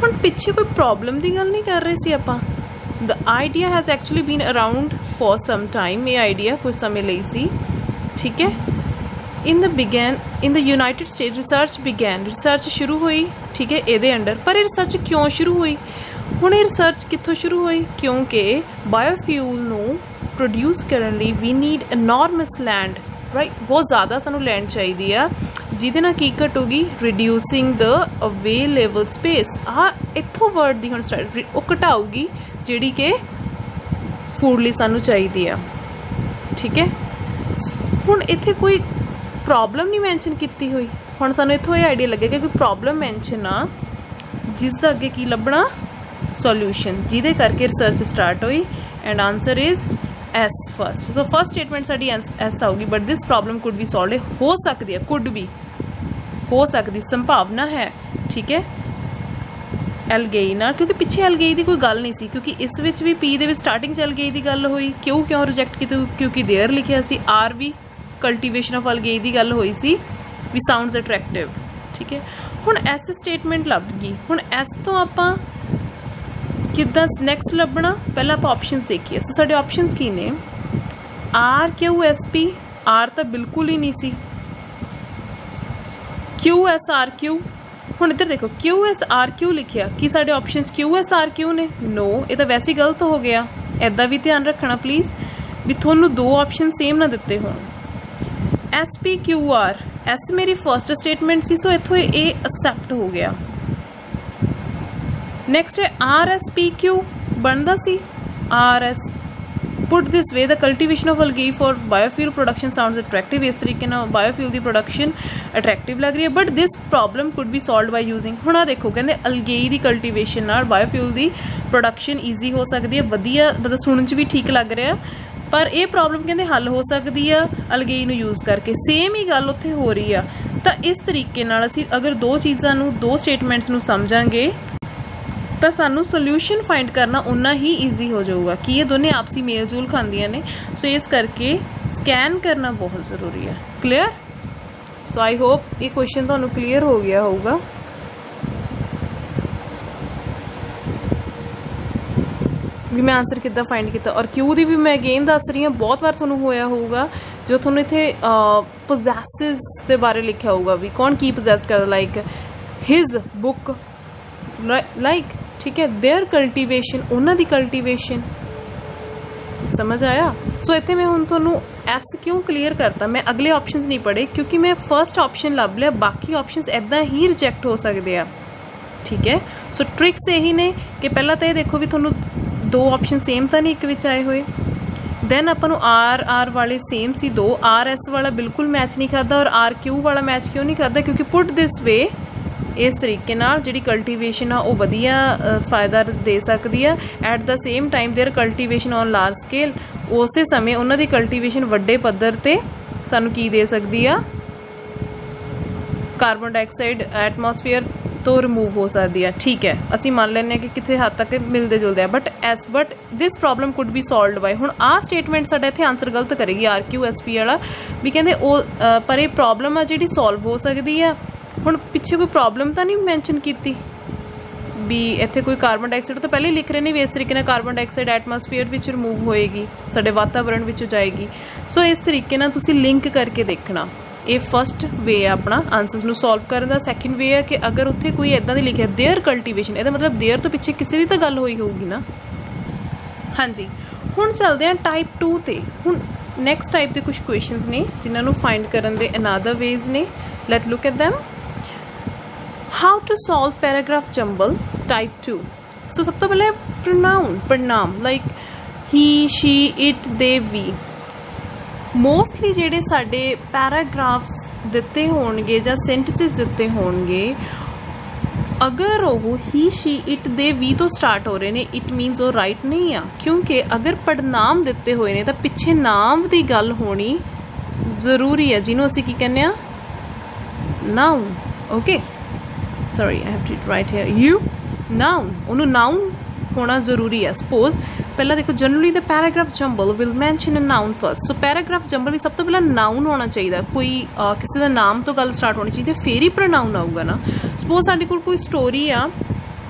ਹੁਣ ਪਿੱਛੇ ਕੋਈ ਪ੍ਰੋਬਲਮ ਦੀ ਗੱਲ ਨਹੀਂ ਕਰ ਰਹੇ ਸੀ ਆਪਾਂ। the idea has actually been around for some time, ਇਹ idea ਕੁਝ ਸਮੇਂ ਲਈ ਸੀ, ਠੀਕ ਹੈ। in the United States research began, research ਸ਼ੁਰੂ ਹੋਈ, ਠੀਕ ਹੈ, ਇਹਦੇ ਅੰਡਰ। ਪਰ ਇਹ ਰਿਸਰਚ ਕਿਉਂ ਸ਼ੁਰੂ ਹੋਈ? ਹੁਣ ਇਹ ਰਿਸਰਚ ਕਿੱਥੋਂ ਸ਼ੁਰੂ ਹੋਈ? ਕਿਉਂਕਿ ਬਾਇਓਫਿਊਲ ਨੂੰ ਪ੍ਰੋਡਿਊਸ ਕਰਨ ਲਈ ਵੀ ਨੀਡ ਇਨੋਰਮਸ ਲੈਂਡ, ਰਾਈਟ। ਬਹੁਤ ਜ਼ਿਆਦਾ ਸਾਨੂੰ ਲੈਂਡ ਚਾਹੀਦੀ ਆ, ਜਿਹਦੇ ਨਾਲ ਕੀ ਘਟੂਗੀ? ਰਿਡਿਊਸਿੰਗ ਦ ਅਵੇਲੇਬਲ ਸਪੇਸ। ਆਹ ਇੱਥੋਂ ਵਰਡ ਦੀ ਹੁਣ ਉਹ ਘਟਾਊਗੀ ਜਿਹੜੀ ਕਿ ਫੂਡ ਲਈ ਸਾਨੂੰ ਚਾਹੀਦੀ ਆ, ਠੀਕ ਹੈ। ਹੁਣ ਇੱਥੇ ਕੋਈ ਪ੍ਰੋਬਲਮ ਨਹੀਂ ਮੈਂਸ਼ਨ ਕੀਤੀ ਹੋਈ। ਹੁਣ ਸਾਨੂੰ ਇੱਥੋਂ ਇਹ ਆਈਡੀਆ ਲੱਗੇਗਾ ਕਿ ਪ੍ਰੋਬਲਮ ਮੈਂਸ਼ਨ ਆ, ਜਿਸ ਦਾ ਅੱਗੇ ਕੀ ਲੱਭਣਾ? ਸੋਲਿਊਸ਼ਨ, ਜਿਹਦੇ ਕਰਕੇ ਰਿਸਰਚ ਸਟਾਰਟ ਹੋਈ। And answer is as first. So first statement ਸਾਡੀ ਐਸ ਆਊਗੀ। But this problem could be solved, ਹੋ ਸਕਦੀ ਹੈ, ਕੁਡ ਵੀ ਹੋ ਸਕਦੀ, ਸੰਭਾਵਨਾ ਹੈ, ਠੀਕ ਹੈ, ਐਲਗੇਈ ਨਾਲ। ਕਿਉਂਕਿ ਪਿੱਛੇ ਐਲਗੇਈ ਦੀ ਕੋਈ ਗੱਲ ਨਹੀਂ ਸੀ, ਕਿਉਂਕਿ ਇਸ ਵਿੱਚ ਵੀ ਪੀ ਦੇ ਵਿੱਚ ਸਟਾਰਟਿੰਗ 'ਚ ਐਲਗੇਈ ਦੀ ਗੱਲ ਹੋਈ। ਕਿਉਂ ਰਿਜੈਕਟ ਕੀਤੀ? ਕਿਉਂਕਿ ਦੇਅਰ ਲਿਖਿਆ ਸੀ। ਆਰ ਵੀ ਕਲਟੀਵੇਸ਼ਨ ਆਫ ਐਲਗੇਈ ਦੀ ਗੱਲ ਹੋਈ ਸੀ ਵੀ ਸਾਊਂਡਸ ਅਟਰੈਕਟਿਵ, ਠੀਕ ਹੈ। ਹੁਣ ਐਸ ਸਟੇਟਮੈਂਟ ਲੱਭ ਗਈ। ਹੁਣ ਐਸ ਤੋਂ ਆਪਾਂ ਕਿੱਦਾਂ ਨੈਕਸਟ ਲੱਭਣਾ? ਪਹਿਲਾਂ ਆਪਾਂ ਆਪਸ਼ਨਸ ਦੇਖੀਏ। ਸੋ ਸਾਡੇ ਆਪਸ਼ਨਸ ਕੀ ਨੇ? ਆਰ ਕਿਊ ਐਸ ਪੀ, ਆਰ ਤਾਂ ਬਿਲਕੁਲ ਹੀ ਨਹੀਂ ਸੀ। ਕਿਊ ਐਸ ਆਰ ਕਿਊ, ਹੁਣ ਇੱਧਰ ਦੇਖੋ ਕਿਊ ਐਸ ਆਰ ਕਿਊ ਲਿਖਿਆ, ਕੀ ਸਾਡੇ ਆਪਸ਼ਨਸ ਕਿਊ ਐਸ ਆਰ ਕਿਊ ਨੇ? ਨੋ, ਇਹ ਤਾਂ ਵੈਸੇ ਹੀ ਗਲਤ ਹੋ ਗਿਆ। ਇੱਦਾਂ ਵੀ ਧਿਆਨ ਰੱਖਣਾ ਪਲੀਜ਼ ਵੀ ਤੁਹਾਨੂੰ ਦੋ ਆਪਸ਼ਨ ਸੇਮ ਨਾ ਦਿੱਤੇ ਹੋਣ। S P Q R, S ਮੇਰੀ ਫਸਟ ਸਟੇਟਮੈਂਟ ਸੀ, ਸੋ ਇੱਥੋਂ ਇਹ ਅਸੈਪਟ ਹੋ ਗਿਆ। ਨੈਕਸਟ ਹੈ ਆਰ ਐਸ ਪੀ ਕਿਊ, ਬਣਦਾ ਸੀ R S. Put this way the cultivation of algae for biofuel production sounds attractive. ਇਸ ਤਰੀਕੇ ਨਾਲ ਬਾਇਓਫਿਊਲ ਦੀ ਪ੍ਰੋਡਕਸ਼ਨ ਅਟਰੈਕਟਿਵ ਲੱਗ ਰਹੀ ਹੈ। But this problem could be solved by using, ਹੁਣ ਆ ਦੇਖੋ ਕਹਿੰਦੇ ਅਲਗੇਈ ਦੀ ਕਲਟੀਵੇਸ਼ਨ ਨਾਲ ਬਾਇਓਫਿਊਲ ਦੀ ਪ੍ਰੋਡਕਸ਼ਨ ਈਜ਼ੀ ਹੋ ਸਕਦੀ ਹੈ। ਵਧੀਆ, ਮਤਲਬ ਸੁਣਨ 'ਚ ਵੀ ਠੀਕ ਲੱਗ ਰਿਹਾ। ਪਰ ਇਹ ਪ੍ਰੋਬਲਮ ਕਹਿੰਦੇ ਹੱਲ ਹੋ ਸਕਦੀ ਆ ਅਲਗੇਈ ਨੂੰ ਯੂਜ਼ ਕਰਕੇ। ਸੇਮ ਹੀ ਗੱਲ ਉੱਥੇ ਹੋ ਰਹੀ ਆ। ਤਾਂ ਇਸ ਤਰੀਕੇ ਨਾਲ ਅਸੀਂ ਅਗਰ ਦੋ ਚੀਜ਼ਾਂ ਨੂੰ, ਦੋ ਸਟੇਟਮੈਂਟਸ ਨੂੰ ਸਮਝਾਂਗੇ ਤਾਂ ਸਾਨੂੰ ਸੋਲਿਊਸ਼ਨ ਫਾਈਂਡ ਕਰਨਾ ਉਨਾ ਹੀ ਈਜ਼ੀ ਹੋ ਜਾਊਗਾ ਕਿ ਇਹ ਦੋਨੇ ਆਪਸੀ ਮੇਲ ਜੋਲ ਖਾਂਦੀਆਂ ਨੇ। ਸੋ ਇਸ ਕਰਕੇ ਸਕੈਨ ਕਰਨਾ ਬਹੁਤ ਜ਼ਰੂਰੀ ਹੈ। ਕਲੀਅਰ? ਸੋ ਆਈ ਹੋਪ ਇਹ ਕੁਐਸਚਨ ਤੁਹਾਨੂੰ ਕਲੀਅਰ ਹੋ ਗਿਆ ਹੋਊਗਾ। ਵੀ ਮੈਂ ਆਨਸਰ ਕਿੱਦਾਂ ਫਾਈਂਡ ਕੀਤਾ। ਔਰ ਕਿਊ ਦੀ ਵੀ ਮੈਂ ਅਗੇਨ ਦੱਸ ਰਹੀ ਹਾਂ, ਬਹੁਤ ਵਾਰ ਤੁਹਾਨੂੰ ਹੋਇਆ ਹੋਊਗਾ ਜੋ ਤੁਹਾਨੂੰ ਇੱਥੇ ਪੋਜੈਸਿਸ ਦੇ ਬਾਰੇ ਲਿਖਿਆ ਹੋਊਗਾ ਵੀ ਕੌਣ ਕੀ ਪੋਜੈਸ ਕਰਦਾ, ਲਾਈਕ ਹਿਜ਼ ਬੁੱਕ, ਲਾਈਕ, ਠੀਕ ਹੈ, ਦੇਅਰ ਕਲਟੀਵੇਸ਼ਨ, ਉਹਨਾਂ ਦੀ ਕਲਟੀਵੇਸ਼ਨ। ਸਮਝ ਆਇਆ? ਸੋ ਇੱਥੇ ਮੈਂ ਹੁਣ ਤੁਹਾਨੂੰ ਐਸ ਕਿਉਂ ਕਲੀਅਰ ਕਰਤਾ, ਮੈਂ ਅਗਲੇ ਆਪਸ਼ਨਸ ਨਹੀਂ ਪੜ੍ਹੇ ਕਿਉਂਕਿ ਮੈਂ ਫਸਟ ਆਪਸ਼ਨ ਲੱਭ ਲਿਆ। ਬਾਕੀ ਆਪਸ਼ਨਸ ਇੱਦਾਂ ਹੀ ਰਿਜੈਕਟ ਹੋ ਸਕਦੇ ਆ, ਠੀਕ ਹੈ। ਸੋ ਟ੍ਰਿਕਸ ਇਹੀ ਨੇ ਕਿ ਪਹਿਲਾਂ ਤਾਂ ਇਹ ਦੇਖੋ ਵੀ ਤੁਹਾਨੂੰ ਦੋ ਆਪਸ਼ਨ ਸੇਮ ਤਾਂ ਨਹੀਂ ਇੱਕ ਵਿੱਚ ਆਏ ਹੋਏ। ਦੈਨ ਆਪਾਂ ਨੂੰ ਆਰ ਵਾਲੇ ਸੇਮ ਸੀ ਦੋ। ਆਰ ਐਸ ਵਾਲਾ ਬਿਲਕੁਲ ਮੈਚ ਨਹੀਂ ਕਰਦਾ ਔਰ ਆਰ ਕਿਊ ਵਾਲਾ ਮੈਚ ਕਿਉਂ ਨਹੀਂ ਕਰਦਾ? ਕਿਉਂਕਿ ਪੁੱਟ ਦਿਸ ਵੇ, ਇਸ ਤਰੀਕੇ ਨਾਲ ਜਿਹੜੀ ਕਲਟੀਵੇਸ਼ਨ ਆ ਉਹ ਵਧੀਆ ਫਾਇਦਾ ਦੇ ਸਕਦੀ ਆ। At the same time there cultivation on large scale, ਉਸੇ ਸਮੇਂ ਉਹਨਾਂ ਦੀ ਕਲਟੀਵੇਸ਼ਨ ਵੱਡੇ ਪੱਧਰ 'ਤੇ ਸਾਨੂੰ ਕੀ ਦੇ ਸਕਦੀ ਆ? ਕਾਰਬਨ ਡਾਈਆਕਸਾਈਡ ਐਟਮੋਸਫੀਅਰ ਤੋਂ ਰਿਮੂਵ ਹੋ ਸਕਦੀ ਆ, ਠੀਕ ਹੈ, ਅਸੀਂ ਮੰਨ ਲੈਂਦੇ ਹਾਂ ਕਿ ਕਿਸੇ ਹੱਦ ਤੱਕ ਮਿਲਦੇ ਜੁਲਦੇ ਆ, but this problem could be solved by. ਹੁਣ ਆਹ ਸਟੇਟਮੈਂਟ ਸਾਡਾ ਇੱਥੇ ਆਂਸਰ ਗਲਤ ਕਰੇਗੀ RQSP ਵਾਲਾ, ਵੀ ਕਹਿੰਦੇ ਉਹ ਪਰ ਇਹ ਪ੍ਰੋਬਲਮ ਆ ਜਿਹੜੀ ਸੋਲਵ ਹੋ ਸਕਦੀ ਆ। ਹੁਣ ਪਿੱਛੇ ਕੋਈ ਪ੍ਰੋਬਲਮ ਤਾਂ ਨਹੀਂ ਮੈਂਸ਼ਨ ਕੀਤੀ ਵੀ ਇੱਥੇ ਕੋਈ ਕਾਰਬਨ ਡਾਈਆਕਸਾਈਡ ਤਾਂ ਪਹਿਲੇ ਹੀ ਲਿਖ ਰਹੇ ਨੇ ਵੀ ਇਸ ਤਰੀਕੇ ਨਾਲ ਕਾਰਬਨ ਡਾਈਆਕਸਾਈਡ ਐਟਮੋਸਫੀਅਰ ਵਿੱਚ ਰਿਮੂਵ ਹੋਏਗੀ, ਸਾਡੇ ਵਾਤਾਵਰਣ ਵਿੱਚ ਜਾਏਗੀ। ਸੋ ਇਸ ਤਰੀਕੇ ਨਾਲ ਤੁਸੀਂ ਲਿੰਕ ਕਰਕੇ ਦੇਖਣਾ। ਇਹ ਫਸਟ ਵੇ ਆ ਆਪਣਾ ਆਂਸਰਸ ਨੂੰ ਸੋਲਵ ਕਰਨ ਦਾ। ਸੈਕਿੰਡ ਵੇ ਆ ਕਿ ਅਗਰ ਉੱਥੇ ਕੋਈ ਇੱਦਾਂ ਦੀ ਲਿਖਿਆ ਦੇਅਰ ਕਲਟੀਵੇਸ਼ਨ, ਇਹਦਾ ਮਤਲਬ ਦੇਅਰ ਤੋਂ ਪਿੱਛੇ ਕਿਸੇ ਦੀ ਤਾਂ ਗੱਲ ਹੋਈ ਹੋਊਗੀ ਨਾ। ਹਾਂਜੀ, ਹੁਣ ਚੱਲਦੇ ਹਾਂ ਟਾਈਪ 2 ਤੇ। ਹੁਣ ਨੈਕਸਟ ਟਾਈਪ ਦੇ ਕੁਛ ਕੁਐਸਚਨਸ ਨੇ ਜਿਨ੍ਹਾਂ ਨੂੰ ਫਾਈਂਡ ਕਰਨ ਦੇ ਅਨਦਰ ਵੇਜ਼ ਨੇ। Let look at them. How to solve paragraph jumble type 2। So ਸਭ ਤੋਂ ਪਹਿਲੇ pronoun like he, she, it, they, we. Mostly ਜਿਹੜੇ ਸਾਡੇ ਪੈਰਾਗ੍ਰਾਫਸ ਦਿੱਤੇ ਹੋਣਗੇ ਜਾਂ ਸੈਂਟੈਂਸਿਸ ਦਿੱਤੇ ਹੋਣਗੇ, ਅਗਰ ਉਹ ਹੀ, ਸ਼ੀ, ਇਟ, ਦੇ, ਵੀ ਤੋਂ ਸਟਾਰਟ ਹੋ ਰਹੇ ਨੇ, ਇਟ ਮੀਨਸ ਉਹ ਰਾਈਟ ਨਹੀਂ ਆ, ਕਿਉਂਕਿ ਅਗਰ ਪੜਨਾਮ ਦਿੱਤੇ ਹੋਏ ਨੇ ਤਾਂ ਪਿੱਛੇ ਨਾਮ ਦੀ ਗੱਲ ਹੋਣੀ ਜ਼ਰੂਰੀ ਹੈ, ਜਿਹਨੂੰ ਅਸੀਂ ਕੀ ਕਹਿੰਦੇ ਆ, noun. Okay, sorry I have to write here you, noun, ਉਹਨੂੰ ਨਾਊਨ ਹੋਣਾ ਜ਼ਰੂਰੀ ਹੈ। ਸਪੋਜ਼ ਪਹਿਲਾਂ ਦੇਖੋ, generally the paragraph jumble will mention a noun first. So paragraph jumble ਵੀ ਸਭ ਤੋਂ ਪਹਿਲਾਂ ਨਾਊਨ ਹੋਣਾ ਚਾਹੀਦਾ, ਕੋਈ ਕਿਸੇ ਦਾ ਨਾਮ ਤੋਂ ਗੱਲ ਸਟਾਰਟ ਹੋਣੀ ਚਾਹੀਦੀ, ਫਿਰ ਹੀ ਪ੍ਰੋਨਾਊਨ ਆਊਗਾ ਨਾ। ਸਪੋਜ਼ ਸਾਡੇ ਕੋਲ ਕੋਈ ਸਟੋਰੀ ਆ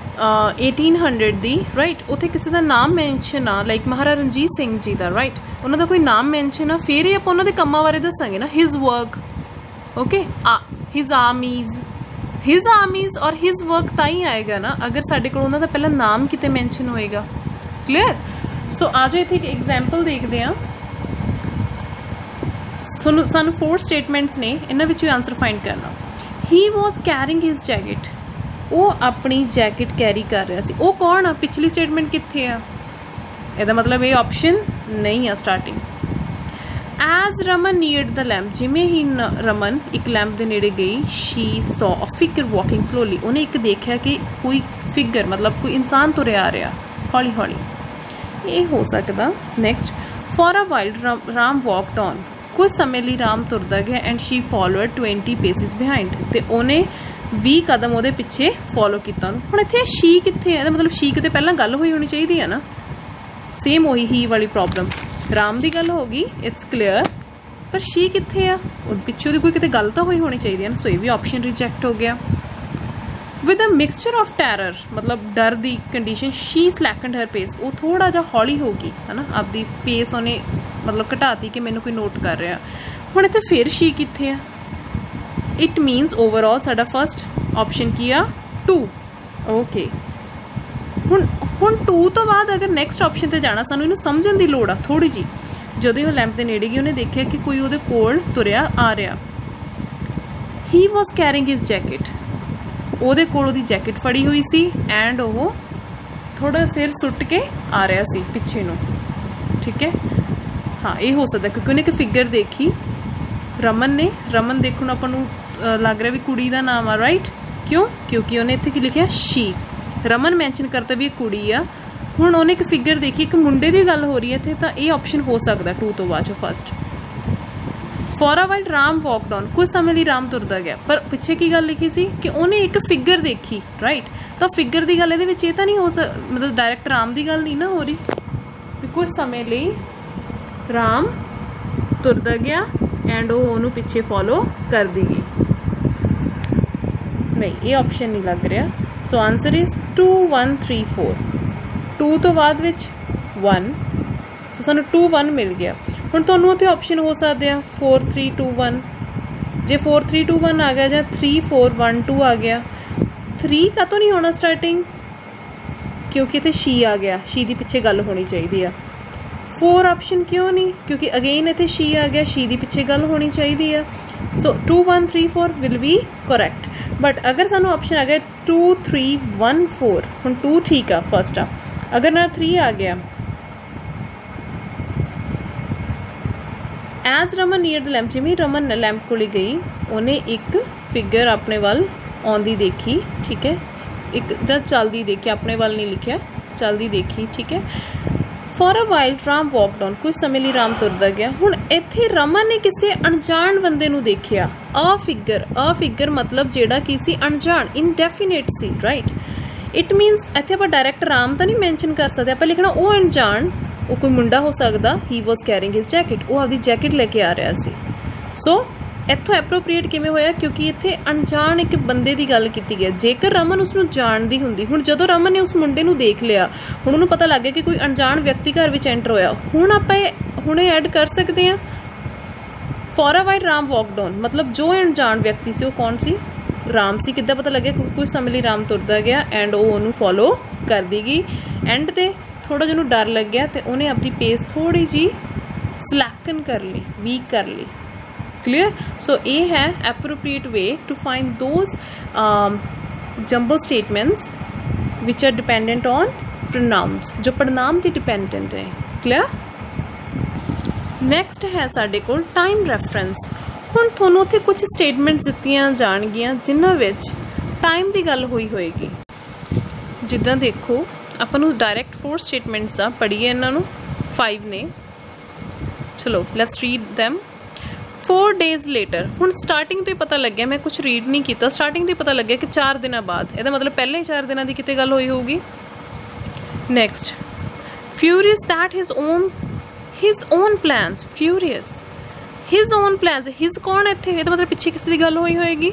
1800 ਦੀ, ਰਾਈਟ, ਉੱਥੇ ਕਿਸੇ ਦਾ ਨਾਮ ਮੈਂਸ਼ਨ ਆ, ਲਾਈਕ ਮਹਾਰਾਜਾ ਰਣਜੀਤ ਸਿੰਘ ਜੀ ਦਾ, ਰਾਈਟ, ਉਹਨਾਂ ਦਾ ਕੋਈ ਨਾਮ ਮੈਂਸ਼ਨ ਆ, ਫਿਰ ਹੀ ਆਪਾਂ ਉਹਨਾਂ ਦੇ ਕੰਮਾਂ ਬਾਰੇ ਦੱਸਾਂਗੇ ਨਾ। ਹਿਜ਼ ਵਰਕ, ਓਕੇ, ਹਿਜ਼ ਆਰਮੀਜ਼ ਔਰ ਹਿਜ਼ ਵਰਕ ਤਾਂ ਹੀ ਆਏਗਾ ਨਾ ਅਗਰ ਸਾਡੇ ਕੋਲ ਉਹਨਾਂ ਦਾ ਪਹਿਲਾਂ ਨਾਮ ਕਿਤੇ ਮੈਂਸ਼ਨ ਹੋਏਗਾ। ਕਲੀਅਰ? ਸੋ ਆ ਜਾਓ ਇੱਥੇ ਇੱਕ ਐਗਜ਼ਾਮਪਲ ਦੇਖਦੇ ਹਾਂ। ਸਾਨੂੰ 4 ਸਟੇਟਮੈਂਟਸ ਨੇ, ਇਹਨਾਂ ਵਿੱਚੋਂ ਆਂਸਰ ਫਾਈਂਡ ਕਰਨਾ। ਹੀ ਵਾਜ਼ ਕੈਰਿੰਗ ਹਿਜ਼ ਜੈਕਟ, ਉਹ ਆਪਣੀ ਜੈਕਟ ਕੈਰੀ ਕਰ ਰਿਹਾ ਸੀ। ਉਹ ਕੌਣ ਆ? ਪਿਛਲੀ ਸਟੇਟਮੈਂਟ ਕਿੱਥੇ ਆ? ਇਹਦਾ ਮਤਲਬ ਇਹ ਆਪਸ਼ਨ ਨਹੀਂ ਆ ਸਟਾਰਟਿੰਗ। ਐਜ਼ ਰਮਨ ਨੀਅਰਡ ਦ ਲੈਂਪ, ਜਿਵੇਂ ਹੀ ਰਮਨ ਇੱਕ ਲੈਂਪ ਦੇ ਨੇੜੇ ਗਈ, ਸ਼ੀ ਸੌ ਅ ਫਿਗਰ ਵਾਕਿੰਗ ਸਲੋਲੀ, ਉਹਨੇ ਇੱਕ ਦੇਖਿਆ ਕਿ ਕੋਈ ਫਿਗਰ ਮਤਲਬ ਕੋਈ ਇਨਸਾਨ ਤੁਰਿਆ ਆ ਰਿਹਾ ਹੌਲੀ ਹੌਲੀ। ਇਹ ਹੋ ਸਕਦਾ। Next, for a while Ram walked on, ਕੁਝ ਸਮੇਂ ਲਈ ਰਾਮ ਤੁਰਦਾ ਗਿਆ, and she followed 20 paces behind, ਅਤੇ ਉਹਨੇ 20 ਕਦਮ ਉਹਦੇ ਪਿੱਛੇ ਫੋਲੋ ਕੀਤਾ ਉਹਨੂੰ। ਹੁਣ ਇੱਥੇ ਸ਼ੀ ਕਿੱਥੇ ਹੈ? ਇਹਦਾ ਮਤਲਬ ਸ਼ੀ ਕਿਤੇ ਪਹਿਲਾਂ ਗੱਲ ਹੋਈ ਹੋਣੀ ਚਾਹੀਦੀ ਹੈ ਨਾ। ਸੇਮ ਉਹੀ ਹੀ ਵਾਲੀ ਪ੍ਰੋਬਲਮ, ਰਾਮ ਦੀ ਗੱਲ ਹੋ ਗਈ, ਇਟਸ ਕਲੀਅਰ, ਪਰ ਸ਼ੀ ਕਿੱਥੇ ਆ? ਉਹ ਪਿੱਛੇ ਉਹਦੀ ਕੋਈ ਕਿਤੇ ਗੱਲ ਤਾਂ ਹੋਈ ਹੋਣੀ ਚਾਹੀਦੀ ਹੈ ਨਾ। ਸੋ ਇਹ ਵੀ ਆਪਸ਼ਨ ਰਿਜੈਕਟ ਹੋ ਗਿਆ। With a mixture of terror, ਮਤਲਬ ਡਰ ਦੀ ਕੰਡੀਸ਼ਨ, ਸ਼ੀ ਸਲੈਕਨਡ ਹਰ ਪੇਸ, ਉਹ ਥੋੜ੍ਹਾ ਜਿਹਾ ਹੌਲੀ ਹੋ ਗਈ ਹੈ ਨਾ, ਆਪਦੀ ਪੇਸ ਉਹਨੇ ਮਤਲਬ ਘਟਾਤੀ ਕਿ ਮੈਨੂੰ ਕੋਈ ਨੋਟ ਕਰ ਰਿਹਾ। ਹੁਣ ਇੱਥੇ ਫਿਰ ਸ਼ੀ ਕਿੱਥੇ ਆ? ਇਟ ਮੀਨਸ ਓਵਰਆਲ ਸਾਡਾ ਫਸਟ ਆਪਸ਼ਨ ਕੀ ਆ? 2। ਓਕੇ, ਹੁਣ 2 ਤੋਂ ਬਾਅਦ ਅਗਰ ਨੈਕਸਟ ਆਪਸ਼ਨ 'ਤੇ ਜਾਣਾ, ਸਾਨੂੰ ਇਹਨੂੰ ਸਮਝਣ ਦੀ ਲੋੜ ਆ ਥੋੜ੍ਹੀ ਜਿਹੀ। ਜਦੋਂ ਉਹ ਲੈਂਪ ਦੇ ਨੇੜੇ ਗਈ, ਉਹਨੇ ਦੇਖਿਆ ਕਿ ਕੋਈ ਉਹਦੇ ਕੋਲ ਤੁਰਿਆ ਆ ਰਿਹਾ। ਹੀ ਵਾਜ਼ ਕੈਰਿੰਗ ਹਿਜ਼ ਜੈਕਟ, ਉਹਦੇ ਕੋਲ ਉਹਦੀ ਜੈਕਟ ਫੜੀ ਹੋਈ ਸੀ, ਐਂਡ ਉਹ ਥੋੜ੍ਹਾ ਸਿਰ ਸੁੱਟ ਕੇ ਆ ਰਿਹਾ ਸੀ ਪਿੱਛੇ ਨੂੰ। ਠੀਕ ਹੈ, ਹਾਂ, ਇਹ ਹੋ ਸਕਦਾ ਕਿਉਂਕਿ ਉਹਨੇ ਇੱਕ ਫਿਗਰ ਦੇਖੀ ਰਮਨ ਨੇ। ਰਮਨ ਦੇਖਣ ਆਪਾਂ ਨੂੰ ਲੱਗ ਰਿਹਾ ਵੀ ਕੁੜੀ ਦਾ ਨਾਮ ਆ, ਰਾਈਟ? ਕਿਉਂ? ਕਿਉਂਕਿ ਉਹਨੇ ਇੱਥੇ ਕੀ ਲਿਖਿਆ? ਸ਼ੀ। ਰਮਨ ਮੈਂਸ਼ਨ ਕਰਤਾ ਵੀ ਇਹ ਕੁੜੀ ਆ। ਹੁਣ ਉਹਨੇ ਇੱਕ ਫਿਗਰ ਦੇਖੀ, ਇੱਕ ਮੁੰਡੇ ਦੀ ਗੱਲ ਹੋ ਰਹੀ ਹੈ ਇੱਥੇ, ਤਾਂ ਇਹ ਆਪਸ਼ਨ ਹੋ ਸਕਦਾ 2 ਤੋਂ ਬਾਅਦ first. For a while Ram walked on, ਕੁਝ ਸਮੇਂ ਲਈ ਰਾਮ ਤੁਰਦਾ ਗਿਆ, ਪਰ ਪਿੱਛੇ ਕੀ ਗੱਲ ਲਿਖੀ ਸੀ ਕਿ ਉਹਨੇ ਇੱਕ ਫਿਗਰ ਦੇਖੀ, ਰਾਈਟ? ਤਾਂ ਫਿਗਰ ਦੀ ਗੱਲ ਇਹਦੇ ਵਿੱਚ ਇਹ ਤਾਂ ਨਹੀਂ ਹੋ ਮਤਲਬ ਡਾਇਰੈਕਟ ਰਾਮ ਦੀ ਗੱਲ ਨਹੀਂ ਨਾ ਹੋ ਰਹੀ ਵੀ ਕੁਝ ਸਮੇਂ ਲਈ ਰਾਮ ਤੁਰਦਾ ਗਿਆ ਐਂਡ ਉਹ ਉਹਨੂੰ ਪਿੱਛੇ ਫੋਲੋ ਕਰਦੀ ਗਈ। ਨਹੀਂ, ਇਹ ਆਪਸ਼ਨ ਨਹੀਂ ਲੱਗ ਰਿਹਾ। ਸੋ ਆਂਸਰ ਇਜ਼ 2 1 3 4। 2 ਤੋਂ ਬਾਅਦ ਵਿੱਚ 1, ਸੋ ਸਾਨੂੰ 2 1 ਮਿਲ ਗਿਆ। ਹੁਣ ਤੁਹਾਨੂੰ ਉੱਥੇ ਆਪਸ਼ਨ ਹੋ ਸਕਦੇ ਆ 4 3 2 1। ਜੇ 4 3 2 1 ਆ ਗਿਆ ਜਾਂ 3 4 1 2 ਆ ਗਿਆ। 3 ਕਾਹਤੋਂ ਨਹੀਂ ਹੋਣਾ ਸਟਾਰਟਿੰਗ? ਕਿਉਂਕਿ ਇੱਥੇ ਸ਼ੀ ਆ ਗਿਆ, ਸ਼ੀ ਦੀ ਪਿੱਛੇ ਗੱਲ ਹੋਣੀ ਚਾਹੀਦੀ ਆ। 4 ਆਪਸ਼ਨ ਕਿਉਂ ਨਹੀਂ? ਕਿਉਂਕਿ ਅਗੇਨ ਇੱਥੇ ਸ਼ੀ ਆ ਗਿਆ, ਸ਼ੀ ਦੀ ਪਿੱਛੇ ਗੱਲ ਹੋਣੀ ਚਾਹੀਦੀ ਆ। ਸੋ 2 1 3 4 ਵਿਲ ਬੀ ਕਰੈਕਟ। ਬਟ ਅਗਰ ਸਾਨੂੰ ਆਪਸ਼ਨ ਆ ਗਿਆ 2 3 1 4, ਹੁਣ 2 ਠੀਕ ਆ, ਫਸਟ ਆ। ਅਗਰ ਨਾ 3 ਆ ਗਿਆ, ਐਜ਼ ਰਮਨ ਨੀਅਰ ਦ ਲੈਂਪ, ਜਿਵੇਂ ਰਮਨ ਲੈਂਪ ਕੋਲ ਗਈ, ਉਹਨੇ ਇੱਕ ਫਿਗਰ ਆਪਣੇ ਵੱਲ ਆਉਂਦੀ ਦੇਖੀ। ਠੀਕ ਹੈ, ਇੱਕ ਜਾਂ ਚੱਲਦੀ ਦੇਖੀ, ਆਪਣੇ ਵੱਲ ਨਹੀਂ ਲਿਖਿਆ, ਚੱਲਦੀ ਦੇਖੀ। ਠੀਕ ਹੈ। For a while Ram walked on, ਕੁਝ ਸਮੇਂ ਲਈ ਰਾਮ ਤੁਰਦਾ ਗਿਆ। ਹੁਣ ਇੱਥੇ ਰਮਨ ਨੇ ਕਿਸੇ ਅਣਜਾਣ ਬੰਦੇ ਨੂੰ ਦੇਖਿਆ, अ फिगर मतलब ਜਿਹੜਾ ਕੀ ਸੀ ਅਣਜਾਣ indefinite C right it means ਇੱਥੇ ਆਪਾਂ ਡਾਇਰੈਕਟ ਰਾਮ ਤਾਂ ਨਹੀਂ ਮੈਂਸ਼ਨ ਕਰ ਸਕਦੇ ਆਪਾਂ ਲਿਖਣਾ ਉਹ ਅਣਜਾਣ ਉਹ ਕੋਈ ਮੁੰਡਾ ਹੋ ਸਕਦਾ ਹੀ ਵਾਸ ਕੈਰਿੰਗ ਹਿਸ ਜੈਕਟ ਉਹ ਆਪਦੀ ਜੈਕਟ ਲੈ ਕੇ ਆ ਰਿਹਾ ਸੀ ਸੋ ਇੱਥੋਂ ਐਪਰੋਪਰੀਏਟ ਕਿਵੇਂ ਹੋਇਆ ਕਿਉਂਕਿ ਇੱਥੇ ਅਣਜਾਣ ਇੱਕ ਬੰਦੇ ਦੀ ਗੱਲ ਕੀਤੀ ਗਈ ਜੇਕਰ ਰਮਨ ਉਸਨੂੰ ਜਾਣਦੀ ਹੁੰਦੀ ਹੁਣ ਜਦੋਂ ਰਮਨ ਨੇ ਉਸ ਮੁੰਡੇ ਨੂੰ ਦੇਖ ਲਿਆ ਹੁਣ ਉਹਨੂੰ ਪਤਾ ਲੱਗ ਗਿਆ ਕਿ ਕੋਈ ਅਣਜਾਣ ਵਿਅਕਤੀ ਘਰ ਵਿੱਚ ਐਂਟਰ ਹੋਇਆ ਹੁਣ ਆਪਾਂ ਹੁਣ ਐਡ ਕਰ ਸਕਦੇ ਹਾਂ for a while Ram walked on मतलब जो अनजान व्यक्ति से वो कौन सी राम सी किद्दां पता लगे कुछ समय लिए राम तुरदा गया एंड वो उन्होंने फॉलो कर दी गई एंड ते थोड़ा जिन्होंने डर लग गया तो उन्हें अपनी पेस थोड़ी जी स्लैकन कर ली वीक कर ली क्लीयर सो ये है appropriate way to find those jumbled statements which are dependent on pronouns जो प्रनाम ते डिपेंडेंट है क्लीयर ਨੈਕਸਟ ਹੈ ਸਾਡੇ ਕੋਲ ਟਾਈਮ ਰੈਫਰੈਂਸ ਹੁਣ ਤੁਹਾਨੂੰ ਉੱਥੇ ਕੁਝ ਸਟੇਟਮੈਂਟਸ ਦਿੱਤੀਆਂ ਜਾਣਗੀਆਂ ਜਿਨ੍ਹਾਂ ਵਿੱਚ ਟਾਈਮ ਦੀ ਗੱਲ ਹੋਈ ਹੋਏਗੀ ਜਿੱਦਾਂ ਦੇਖੋ ਆਪਾਂ ਨੂੰ ਡਾਇਰੈਕਟ 4 ਸਟੇਟਮੈਂਟਸ ਆ ਪੜ੍ਹੀਏ ਇਹਨਾਂ ਨੂੰ 5 ਨੇ ਚਲੋ let's read them 4 days later ਹੁਣ ਸਟਾਰਟਿੰਗ ਤੋਂ ਪਤਾ ਲੱਗਿਆ ਮੈਂ ਕੁਝ ਰੀਡ ਨਹੀਂ ਕੀਤਾ ਸਟਾਰਟਿੰਗ ਤੋਂ ਪਤਾ ਲੱਗਿਆ ਕਿ 4 ਦਿਨਾਂ ਬਾਅਦ ਇਹਦਾ ਮਤਲਬ ਪਹਿਲੇ 4 ਦਿਨਾਂ ਦੀ ਕਿਤੇ ਗੱਲ ਹੋਈ ਹੋਊਗੀ next furious that his own plans furious his own plans his कौन इत्थे ये तो मतलब पिछे किसी की गल होई होएगी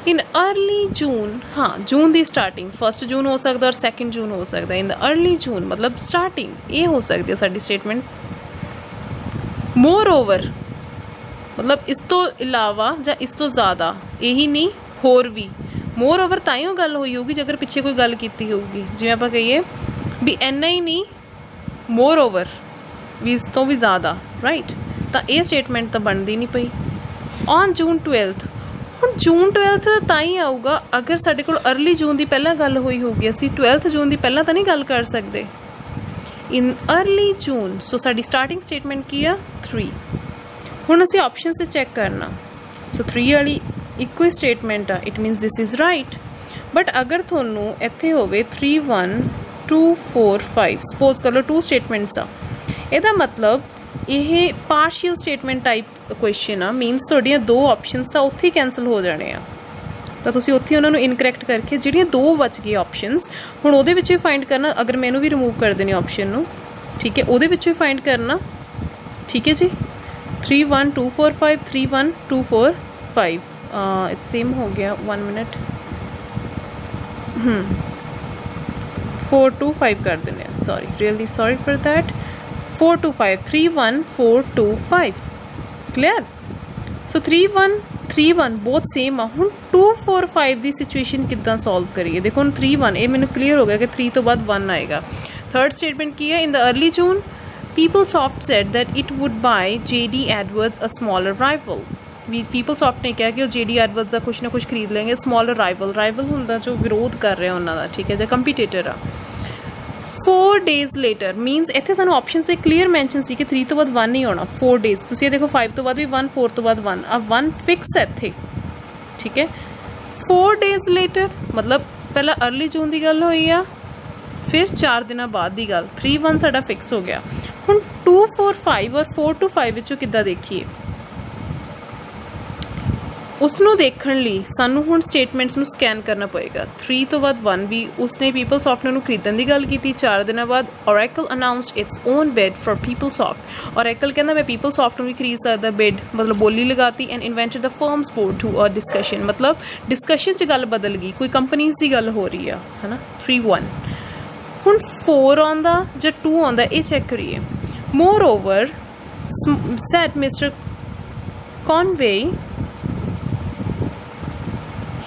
in early June हाँ जून दी starting 1 जून हो सकता और 2 जून हो सकता in the early June मतलब starting ये हो सकती है साडी statement moreover मतलब इस तो इलावा या इस तो ज़्यादा यही नहीं होर भी moreover ताइयों गल होई होगी अगर पिछे कोई गल कीती होगी जिवें आपां कहिए भी इन्ना ही नहीं moreover भी इस तो भी ज़्यादा राइट तो ये स्टेटमेंट तो बनती नहीं पई ऑन जून 12th ਹੁਣ जून 12th ਤਾਂ ਹੀ ਆਊਗਾ अगर साडे कोल अर्ली जून की पहला गल हुई होगी असीं 12th जून की पहला तो नहीं गल कर सकते इन अर्ली जून सो साडी स्टार्टिंग स्टेटमेंट की आ 3 हुण असीं ऑप्शन से चैक करना सो 3 वाली इक्को ही स्टेटमेंट आ it means this is right but अगर तुहानूं इत्थे होवे 3 1 2 4 5 सपोज कर लो 2 स्टेटमेंट्स आ ਇਹਦਾ ਮਤਲਬ ਇਹ ਪਾਰਸ਼ੀਅਲ ਸਟੇਟਮੈਂਟ ਟਾਈਪ ਕੁਐਸਚਨ ਆ ਮੀਨਸ ਤੁਹਾਡੀਆਂ 2 ਆਪਸ਼ਨਸ ਤਾਂ ਉੱਥੇ ਹੀ ਕੈਂਸਲ ਹੋ ਜਾਣੇ ਆ ਤਾਂ ਤੁਸੀਂ ਉੱਥੇ ਉਹਨਾਂ ਨੂੰ ਇਨਕਰੈਕਟ ਕਰਕੇ ਜਿਹੜੀਆਂ 2 ਬਚ ਗਈਆਂ ਆਪਸ਼ਨਸ ਹੁਣ ਉਹਦੇ ਵਿੱਚੋਂ ਹੀ ਫਾਈਂਡ ਕਰਨਾ ਅਗਰ ਮੈਨੂੰ ਵੀ ਰਿਮੂਵ ਕਰ ਦੇਣੀ ਆਪਸ਼ਨ ਨੂੰ ਠੀਕ ਹੈ ਉਹਦੇ ਵਿੱਚੋਂ ਹੀ ਫਾਈਂਡ ਕਰਨਾ ਠੀਕ ਹੈ ਜੀ 3 1 2 4 5 3 1 2 4 5 इट सेम हो गया 1 मिनट 4 2 5 कर देने sorry really sorry for that 4 2 5 3 1 4 2 5 clear so 3 1 3 1 बहुत सेम आ हुण 2 4 5 की सिचुएशन किद्दां सॉल्व करिए देखो हुण 3 1 ये मैनूं क्लीयर हो गया कि 3 तो बाद 1 आएगा थर्ड स्टेटमेंट की है in the early June PeopleSoft said that it would buy JD Edwards a smaller rival PeopleSoft ने कहा कि वो JD Edwards का कुछ ना कुछ खरीद लेंगे स्मॉलर राइवल हुंदा जो विरोध कर रहा उन्होंने ठीक है जो कंपीटेटर आ 4 days later मीनस इत्थे सानू ऑप्शन से क्लीयर मैंशन सी कि 3 तो बाद 1 नहीं होना 4 days तुसीं देखो 5 तो बाद भी 1 4 तो बाद 1 अब 1 फिक्स है इत्थे ठीक है 4 days later मतलब पहला अर्ली जून की गल हुई आ फिर 4 दिन बाद की गल 3 1 साडा फिक्स हो गया हुण 2 4 5 और 4 2 5 विचों किद्दां देखिए उसनों देखण लई सानू हुण स्टेटमेंट्स नू स्कैन करना पएगा 3 तो बाद 1 भी उसने PeopleSoft नू खरीदण दी गल कीती 4 दिन बाद Oracle announced its own bid for PeopleSoft Oracle कहंदा मैं PeopleSoft नू भी खरीद सकदा bid मतलब बोली लगाती and invented the firm's board to a discussion मतलब डिस्कशन च गल बदल गई कोई कंपनीज दी गल हो रही है ना 3 1 हुण 4 आंदा जां 2 आंदा ये चेक करिए moreover said Mr. Conway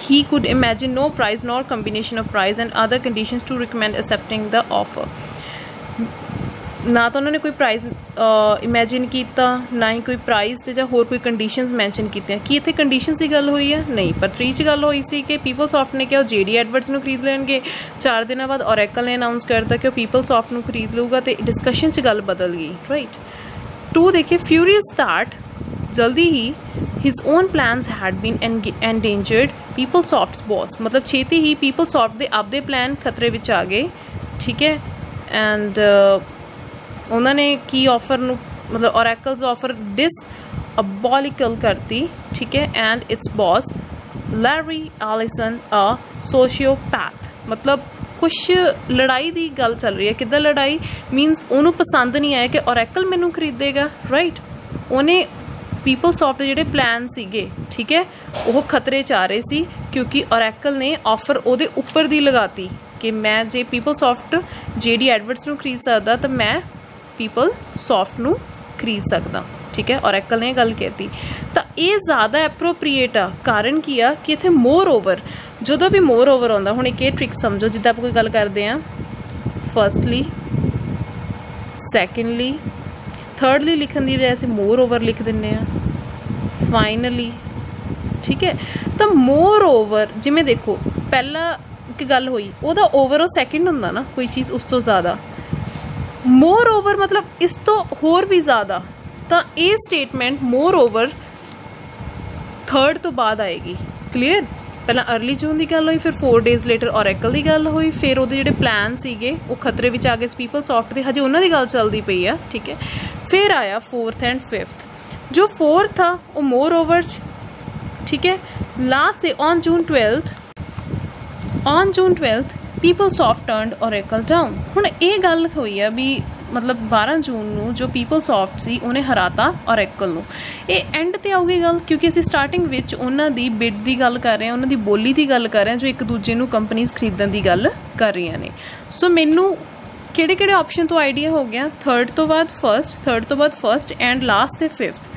he could imagine no price nor combination of price and other conditions to recommend accepting the offer ना तो उन्होंने कोई प्राइस इमेजिन किया ना ही कोई प्राइस ते होर कोई कंडीशनस मैंशन कीतियां कि इत्थे कंडीशनस की गल हुई है नहीं पर 3 च गल हुई सी कि PeopleSoft ने कहा JD Edwards नू खरीद लेंगे 4 दिन बाद Oracle ने अनाउंस करता कि PeopleSoft नू खरीद लूगा तो डिस्कशन च गल बदल गई राइट 2 देखिए फ्यूरियस दैट जल्दी ही his own plans had been endangered PeopleSoft's boss मतलब छेती ही PeopleSoft दे आपदे प्लान खतरे विच आ गए ठीक है एंड उन्होंने की ऑफर मतलब Oracle's ऑफर ਅਬੋਲੀਕਲ ਕਰਤੀ, ਠੀਕ ਹੈ। And it's ਬॉस Larry ਐਲਿਸਨ a sociopath. ਮਤਲਬ ਕੁਛ ਲੜਾਈ ਦੀ ਗੱਲ ਚੱਲ ਰਹੀ ਹੈ। ਕਿੱਦਾਂ ਲੜਾਈ? ਮੀਨਸ ਉਹਨੂੰ ਪਸੰਦ ਨਹੀਂ ਆਇਆ ਕਿ ਓਰੈਕਲ ਮੈਨੂੰ ਖਰੀਦੇਗਾ, ਰਾਈਟ। ਉਹਨੇ ਪੀਪਲਸੌਫਟ ਦੇ ਜਿਹੜੇ ਪਲਾਨ ਸੀਗੇ, ਠੀਕ ਹੈ, ਉਹ ਖਤਰੇ 'ਚ ਆ ਰਹੇ ਸੀ ਕਿਉਂਕਿ ਓਰੈਕਲ ਨੇ ਆਫਰ ਉਹਦੇ ਉੱਪਰ ਦੀ ਲਗਾਤੀ ਕਿ ਮੈਂ ਜੇ ਪੀਪਲਸੌਫਟ JD ਐਡਵਰਡਸ ਨੂੰ ਖਰੀਦ ਸਕਦਾ ਤਾਂ ਮੈਂ ਪੀਪਲਸੌਫਟ ਨੂੰ ਖਰੀਦ ਸਕਦਾ, ਠੀਕ ਹੈ। ਓਰੈਕਲ ਨੇ ਇਹ ਗੱਲ ਕਹਿਤੀ। ਤਾਂ ਇਹ ਜ਼ਿਆਦਾ ਐਪਰੋਪਰੀਏਟ ਆ। ਕਾਰਨ ਕੀ ਆ ਕਿ ਇੱਥੇ ਮੋਰ ਓਵਰ, ਜਦੋਂ ਵੀ ਮੋਰ ਓਵਰ ਆਉਂਦਾ, ਹੁਣ ਇੱਕ ਇਹ ਟ੍ਰਿਕ ਸਮਝੋ, ਜਿੱਦਾਂ ਆਪਾਂ ਕੋਈ ਗੱਲ ਕਰਦੇ ਹਾਂ, ਫਸਟਲੀ, ਸੈਕਿੰਡਲੀ, ਥਰਡਲੀ ਲਿਖਣ ਦੀ ਬਜਾਏ ਅਸੀਂ ਮੋਰ ਓਵਰ ਲਿਖ ਦਿੰਦੇ ਹਾਂ, ਫਾਈਨਲੀ, ਠੀਕ ਹੈ। ਤਾਂ ਮੋਰ ਓਵਰ, ਜਿਵੇਂ ਦੇਖੋ ਪਹਿਲਾਂ ਇੱਕ ਗੱਲ ਹੋਈ, ਉਹਦਾ ਓਵਰ ਉਹ ਸੈਕਿੰਡ ਹੁੰਦਾ ਨਾ, ਕੋਈ ਚੀਜ਼ ਉਸ ਤੋਂ ਜ਼ਿਆਦਾ। ਮੋਰ ਓਵਰ ਮਤਲਬ ਇਸ ਤੋਂ ਹੋਰ ਵੀ ਜ਼ਿਆਦਾ। ਤਾਂ ਇਹ ਸਟੇਟਮੈਂਟ ਮੋਰ ਓਵਰ ਥਰਡ ਤੋਂ ਬਾਅਦ ਆਏਗੀ। ਕਲੀਅਰ? ਪਹਿਲਾਂ अर्ਲੀ ਜੂਨ ਦੀ ਗੱਲ ਹੋਈ, ਫਿਰ 4 days later ਓਰੈਕਲ ਦੀ ਗੱਲ ਹੋਈ, ਫਿਰ ਉਹਦੇ ਜਿਹੜੇ ਪਲਾਨ ਸੀਗੇ ਉਹ ਖਤਰੇ ਵਿੱਚ ਆ ਗਏ ਪੀਪਲਸੌਫਟ ਦੇ, ਹਜੇ ਉਹਨਾਂ ਦੀ ਗੱਲ ਚੱਲਦੀ ਪਈ ਆ, ਠੀਕ ਹੈ। ਫਿਰ ਆਇਆ 4th and 5th। ਜੋ 4th ਆ ਉਹ ਮੋਰ ਓਵਰ 'ਚ, ਠੀਕ ਹੈ। ਲਾਸਟ ਤੇ on June 12th PeopleSoft turned Oracle down. ਹੁਣ ਇਹ ਗੱਲ ਹੋਈ ਆ ਵੀ ਮਤਲਬ 12 ਜੂਨ ਨੂੰ ਜੋ ਪੀਪਲਸੌਫਟ ਸੀ ਉਹਨੇ ਹਰਾਤਾ ਓਰੈਕਲ ਨੂੰ। ਇਹ ਐਂਡ 'ਤੇ ਆਊਗੀ ਗੱਲ, ਕਿਉਂਕਿ ਅਸੀਂ ਸਟਾਰਟਿੰਗ ਵਿੱਚ ਉਹਨਾਂ ਦੀ ਬਿਡ ਦੀ ਗੱਲ ਕਰ ਰਹੇ ਹਾਂ, ਉਹਨਾਂ ਦੀ ਬੋਲੀ ਦੀ ਗੱਲ ਕਰ ਰਹੇ ਹਾਂ, ਜੋ ਇੱਕ ਦੂਜੇ ਨੂੰ ਕੰਪਨੀਜ਼ ਖਰੀਦਣ ਦੀ ਗੱਲ ਕਰ ਰਹੀਆਂ ਨੇ। ਸੋ ਮੈਨੂੰ ਕਿਹੜੇ ਕਿਹੜੇ ਆਪਸ਼ਨ ਤੋਂ ਆਈਡੀਆ ਹੋ ਗਿਆ, ਥਰਡ ਤੋਂ ਬਾਅਦ ਫਸਟ ਐਂਡ ਲਾਸਟ ਤੇ 5th।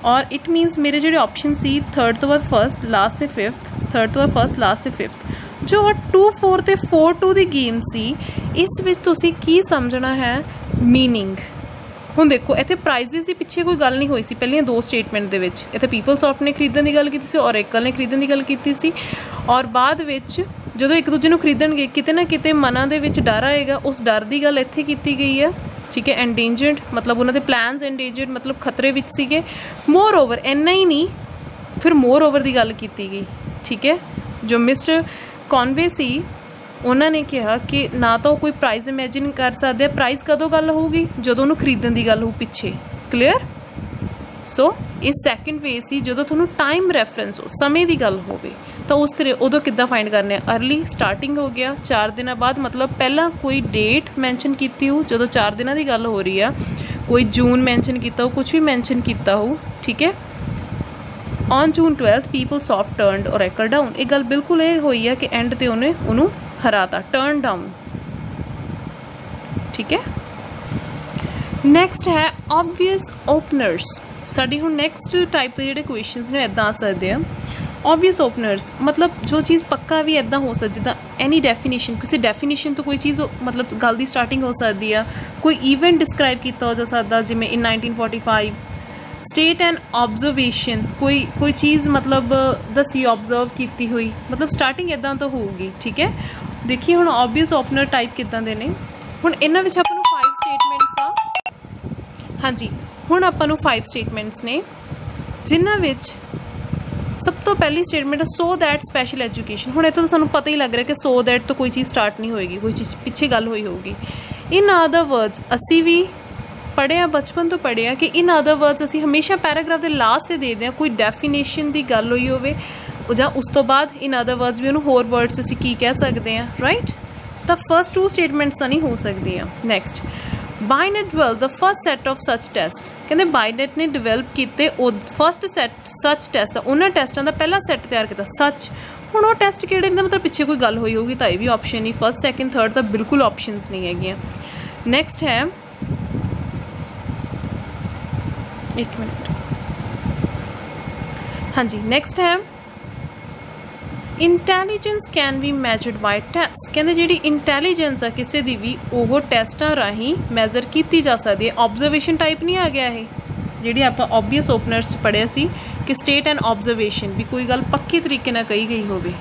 ਔਰ ਇਟ ਮੀਨਸ ਮੇਰੇ ਜਿਹੜੇ ਆਪਸ਼ਨ ਸੀ ਥਰਡ ਤੋਂ ਬਾਅਦ ਫਸਟ, ਲਾਸਟ ਤੇ 5th, ਥਰਡ ਤੋਂ ਬਾਅਦ ਫਸਟ, ਲਾਸਟ ਤੇ 5th। ਜੋ 2-4 ਤੇ 4-2 ਦੀ ਗੇਮ ਸੀ, ਇਸ ਵਿੱਚ ਤੁਸੀਂ ਕੀ ਸਮਝਣਾ ਹੈ? ਮੀਨਿੰਗ। ਹੁਣ ਦੇਖੋ ਇੱਥੇ ਪ੍ਰਾਈਜ਼ਿਸ ਦੀ ਪਿੱਛੇ ਕੋਈ ਗੱਲ ਨਹੀਂ ਹੋਈ ਸੀ ਪਹਿਲੀਆਂ 2 ਸਟੇਟਮੈਂਟ ਦੇ ਵਿੱਚ। ਇੱਥੇ ਪੀਪਲਸੌਫਟ ਨੇ ਖਰੀਦਣ ਦੀ ਗੱਲ ਕੀਤੀ ਸੀ, ਓਰੈਕਲ ਨੇ ਖਰੀਦਣ ਦੀ ਗੱਲ ਕੀਤੀ ਸੀ। ਔਰ ਬਾਅਦ ਵਿੱਚ ਜਦੋਂ ਇੱਕ ਦੂਜੇ ਨੂੰ ਖਰੀਦਣਗੇ, ਕਿਤੇ ਨਾ ਕਿਤੇ ਮਨਾਂ ਦੇ ਵਿੱਚ ਡਰ ਆਏਗਾ, ਉਸ ਡਰ ਦੀ ਗੱਲ ਇੱਥੇ ਕੀਤੀ ਗਈ ਹੈ, ਠੀਕ ਹੈ। ਐਂਡੇਂਜਰਡ ਮਤਲਬ ਉਹਨਾਂ ਦੇ ਪਲਾਨਸ ਐਂਡੇਂਜਰਡ ਮਤਲਬ ਖਤਰੇ ਵਿੱਚ ਸੀਗੇ। ਮੋਰ ਓਵਰ ਇੰਨਾ ਹੀ ਨਹੀਂ, ਫਿਰ ਮੋਰ ਓਵਰ ਦੀ ਗੱਲ ਕੀਤੀ ਗਈ, ਠੀਕ ਹੈ। ਜੋ ਮਿਸਟਰ ਕੌਨਵੇ ਸੀ, ਉਹਨਾਂ ਨੇ ਕਿਹਾ ਕਿ ਨਾ ਤਾਂ ਉਹ ਕੋਈ ਪ੍ਰਾਈਜ਼ ਇਮੈਜਿਨ ਕਰ ਸਕਦੇ। ਪ੍ਰਾਈਜ਼ ਕਦੋਂ ਗੱਲ ਹੋਊਗੀ? ਜਦੋਂ ਉਹਨੂੰ ਖਰੀਦਣ ਦੀ ਗੱਲ ਹੋਊ ਪਿੱਛੇ। ਕਲੀਅਰ? ਸੋ ਇਹ ਸੈਕਿੰਡ ਵੇ ਸੀ, ਜਦੋਂ ਤੁਹਾਨੂੰ ਟਾਈਮ ਰੈਫਰੈਂਸ ਹੋ, ਸਮੇਂ ਦੀ ਗੱਲ ਹੋਵੇ ਤਾਂ ਉਸ ਤਰ੍ਹਾਂ ਉਦੋਂ ਕਿੱਦਾਂ ਫਾਈਂਡ ਕਰਨੇ ਆ? अर्ਲੀ ਸਟਾਰਟਿੰਗ ਹੋ ਗਿਆ 4 ਦਿਨਾਂ ਬਾਅਦ, ਮਤਲਬ ਪਹਿਲਾਂ ਕੋਈ ਡੇਟ ਮੈਂਸ਼ਨ ਕੀਤੀ ਹੋ ਜਦੋਂ 4 ਦਿਨਾਂ ਦੀ ਗੱਲ ਹੋ ਰਹੀ ਆ, ਕੋਈ ਜੂਨ ਮੈਂਸ਼ਨ ਕੀਤਾ ਹੋ, ਕੁਛ ਵੀ ਮੈਂਸ਼ਨ ਕੀਤਾ ਹੋ, ਠੀਕ ਹੈ। on June 12th PeopleSoft turned Oracle down. ਇਹ ਗੱਲ ਬਿਲਕੁਲ ਇਹ ਹੋਈ ਹੈ ਕਿ ਐਂਡ 'ਤੇ ਉਹਨੂੰ ਹਰਾਤਾ, ਟਰਨ ਡਾਊਨ, ਠੀਕ ਹੈ। ਨੈਕਸਟ ਹੈ ਓਬਵੀਅਸ ਓਪਨਰਸ। ਸਾਡੀ ਹੁਣ ਨੈਕਸਟ ਟਾਈਪ ਦੇ ਜਿਹੜੇ ਕੁਐਸਚਨਸ ਨੇ ਇੱਦਾਂ ਆ ਸਕਦੇ ਆ। ਓਬਵੀਅਸ ਓਪਨਰਸ ਮਤਲਬ ਜੋ ਚੀਜ਼ ਪੱਕਾ ਵੀ ਇੱਦਾਂ ਹੋ ਸਕਦੀ, ਜਿੱਦਾਂ ਐਨੀ ਡੈਫੀਨੇਸ਼ਨ, ਕਿਸੇ ਡੈਫੀਨੇਸ਼ਨ ਤੋਂ ਕੋਈ ਚੀਜ਼ ਮਤਲਬ ਗੱਲ ਦੀ ਸਟਾਰਟਿੰਗ ਹੋ ਸਕਦੀ ਆ। ਕੋਈ ਈਵੈਂਟ ਡਿਸਕ੍ਰਾਈਬ ਕੀਤਾ ਹੋ ਜਾ ਸਕਦਾ, ਜਿਵੇਂ ਇਨ 1945 ਸਟੇਟ ਐਂਡ ਓਬਜ਼ਰਵੇਸ਼ਨ, ਕੋਈ ਚੀਜ਼ ਮਤਲਬ ਦੱਸੀ, ਓਬਜ਼ਰਵ ਕੀਤੀ ਹੋਈ, ਮਤਲਬ ਸਟਾਰਟਿੰਗ ਇੱਦਾਂ ਤੋਂ ਹੋਊਗੀ, ਠੀਕ ਹੈ। ਦੇਖੀਏ ਹੁਣ ਓਬਵੀਅਸ ਓਪਨਰ ਟਾਈਪ ਕਿੱਦਾਂ ਦੇ ਨੇ। ਹੁਣ ਇਹਨਾਂ ਵਿੱਚ ਆਪਾਂ ਨੂੰ 5 ਸਟੇਟਮੈਂਟਸ ਆ। ਹਾਂਜੀ, ਹੁਣ ਆਪਾਂ ਨੂੰ 5 ਸਟੇਟਮੈਂਟਸ ਨੇ, ਜਿਨ੍ਹਾਂ ਵਿੱਚ ਸਭ ਤੋਂ ਪਹਿਲੀ ਸਟੇਟਮੈਂਟ ਹੈ ਸੋ ਦੈਟ ਸਪੈਸ਼ਲ ਐਜੂਕੇਸ਼ਨ। ਹੁਣ ਇੱਥੋਂ ਤਾਂ ਸਾਨੂੰ ਪਤਾ ਹੀ ਲੱਗ ਰਿਹਾ ਕਿ ਸੋ ਦੈਟ ਤੋਂ ਕੋਈ ਚੀਜ਼ ਸਟਾਰਟ ਨਹੀਂ ਹੋਏਗੀ, ਕੋਈ ਚੀਜ਼ ਪਿੱਛੇ ਗੱਲ ਹੋਈ ਹੋਊਗੀ। ਇਨ ਅਦਰ ਵਰਡਸ, ਅਸੀਂ ਵੀ ਪੜ੍ਹਿਆ, ਬਚਪਨ ਤੋਂ ਪੜ੍ਹਿਆ ਕਿ ਇਨ ਅਦਰ ਵਰਡਸ ਅਸੀਂ ਹਮੇਸ਼ਾ ਪੈਰਾਗ੍ਰਾਫ ਦੇ ਲਾਸਟ 'ਤੇ ਦੇਖਦੇ ਹਾਂ ਕੋਈ ਡੈਫੀਨੇਸ਼ਨ ਦੀ ਗੱਲ ਹੋਈ ਹੋਵੇ, ਜਾਂ ਉਸ ਤੋਂ ਬਾਅਦ ਇਨ ਅਦਰ ਵਰਡਸ ਵੀ ਉਹਨੂੰ ਹੋਰ ਵਰਡਸ ਅਸੀਂ ਕੀ ਕਹਿ ਸਕਦੇ ਹਾਂ, ਰਾਈਟ। ਤਾਂ ਫਸਟ 2 ਸਟੇਟਮੈਂਟਸ ਤਾਂ ਨਹੀਂ ਹੋ ਸਕਦੀਆਂ। Next, Binet develop the first set of such test. ਕਹਿੰਦੇ ਬਾਇਨੈਟ ਨੇ ਡਿਵੈਲਪ ਕੀਤੇ ਉਹ ਫਸਟ ਸੈਟ ਸੱਚ ਟੈਸਟ, ਉਹਨਾਂ ਟੈਸਟਾਂ ਦਾ ਪਹਿਲਾ ਸੈੱਟ ਤਿਆਰ ਕੀਤਾ, ਸੱਚ। ਹੁਣ ਉਹ ਟੈਸਟ ਕਿਹੜੇ ਨੇ? ਮਤਲਬ ਪਿੱਛੇ ਕੋਈ ਗੱਲ ਹੋਈ ਹੋਊਗੀ ਤਾਂ ਇਹ ਵੀ ਆਪਸ਼ਨ ਨਹੀਂ, ਫਸਟ ਸੈਕਿੰਡ ਥਰਡ ਤਾਂ ਬਿਲਕੁਲ ਆਪਸ਼ਨਸ ਨਹੀਂ ਹੈਗੀਆਂ। ਨੈਕਸਟ ਹੈ, ਇੱਕ ਮਿੰਟ, ਹਾਂਜੀ, ਨੈਕਸਟ ਹੈ intelligence can be measured by test. ਕਹਿੰਦੇ ਜਿਹੜੀ ਇੰਟੈਲੀਜੈਂਸ ਆ ਕਿਸੇ ਦੀ ਵੀ, ਉਹ ਟੈਸਟਾਂ ਰਾਹੀਂ ਮੈਜ਼ਰ ਕੀਤੀ ਜਾ ਸਕਦੀ ਹੈ। ਓਬਜ਼ਰਵੇਸ਼ਨ ਟਾਈਪ ਨਹੀਂ ਆ ਗਿਆ ਇਹ, ਜਿਹੜੀ ਆਪਾਂ ਓਬਵੀਅਸ ਓਪਨਰਸ 'ਚ ਪੜ੍ਹਿਆ ਸੀ ਕਿ ਸਟੇਟ ਐਂਡ ਓਬਜ਼ਰਵੇਸ਼ਨ ਵੀ ਕੋਈ ਗੱਲ ਪੱਕੇ ਤਰੀਕੇ ਨਾਲ ਕਹੀ ਗਈ ਹੋਵੇ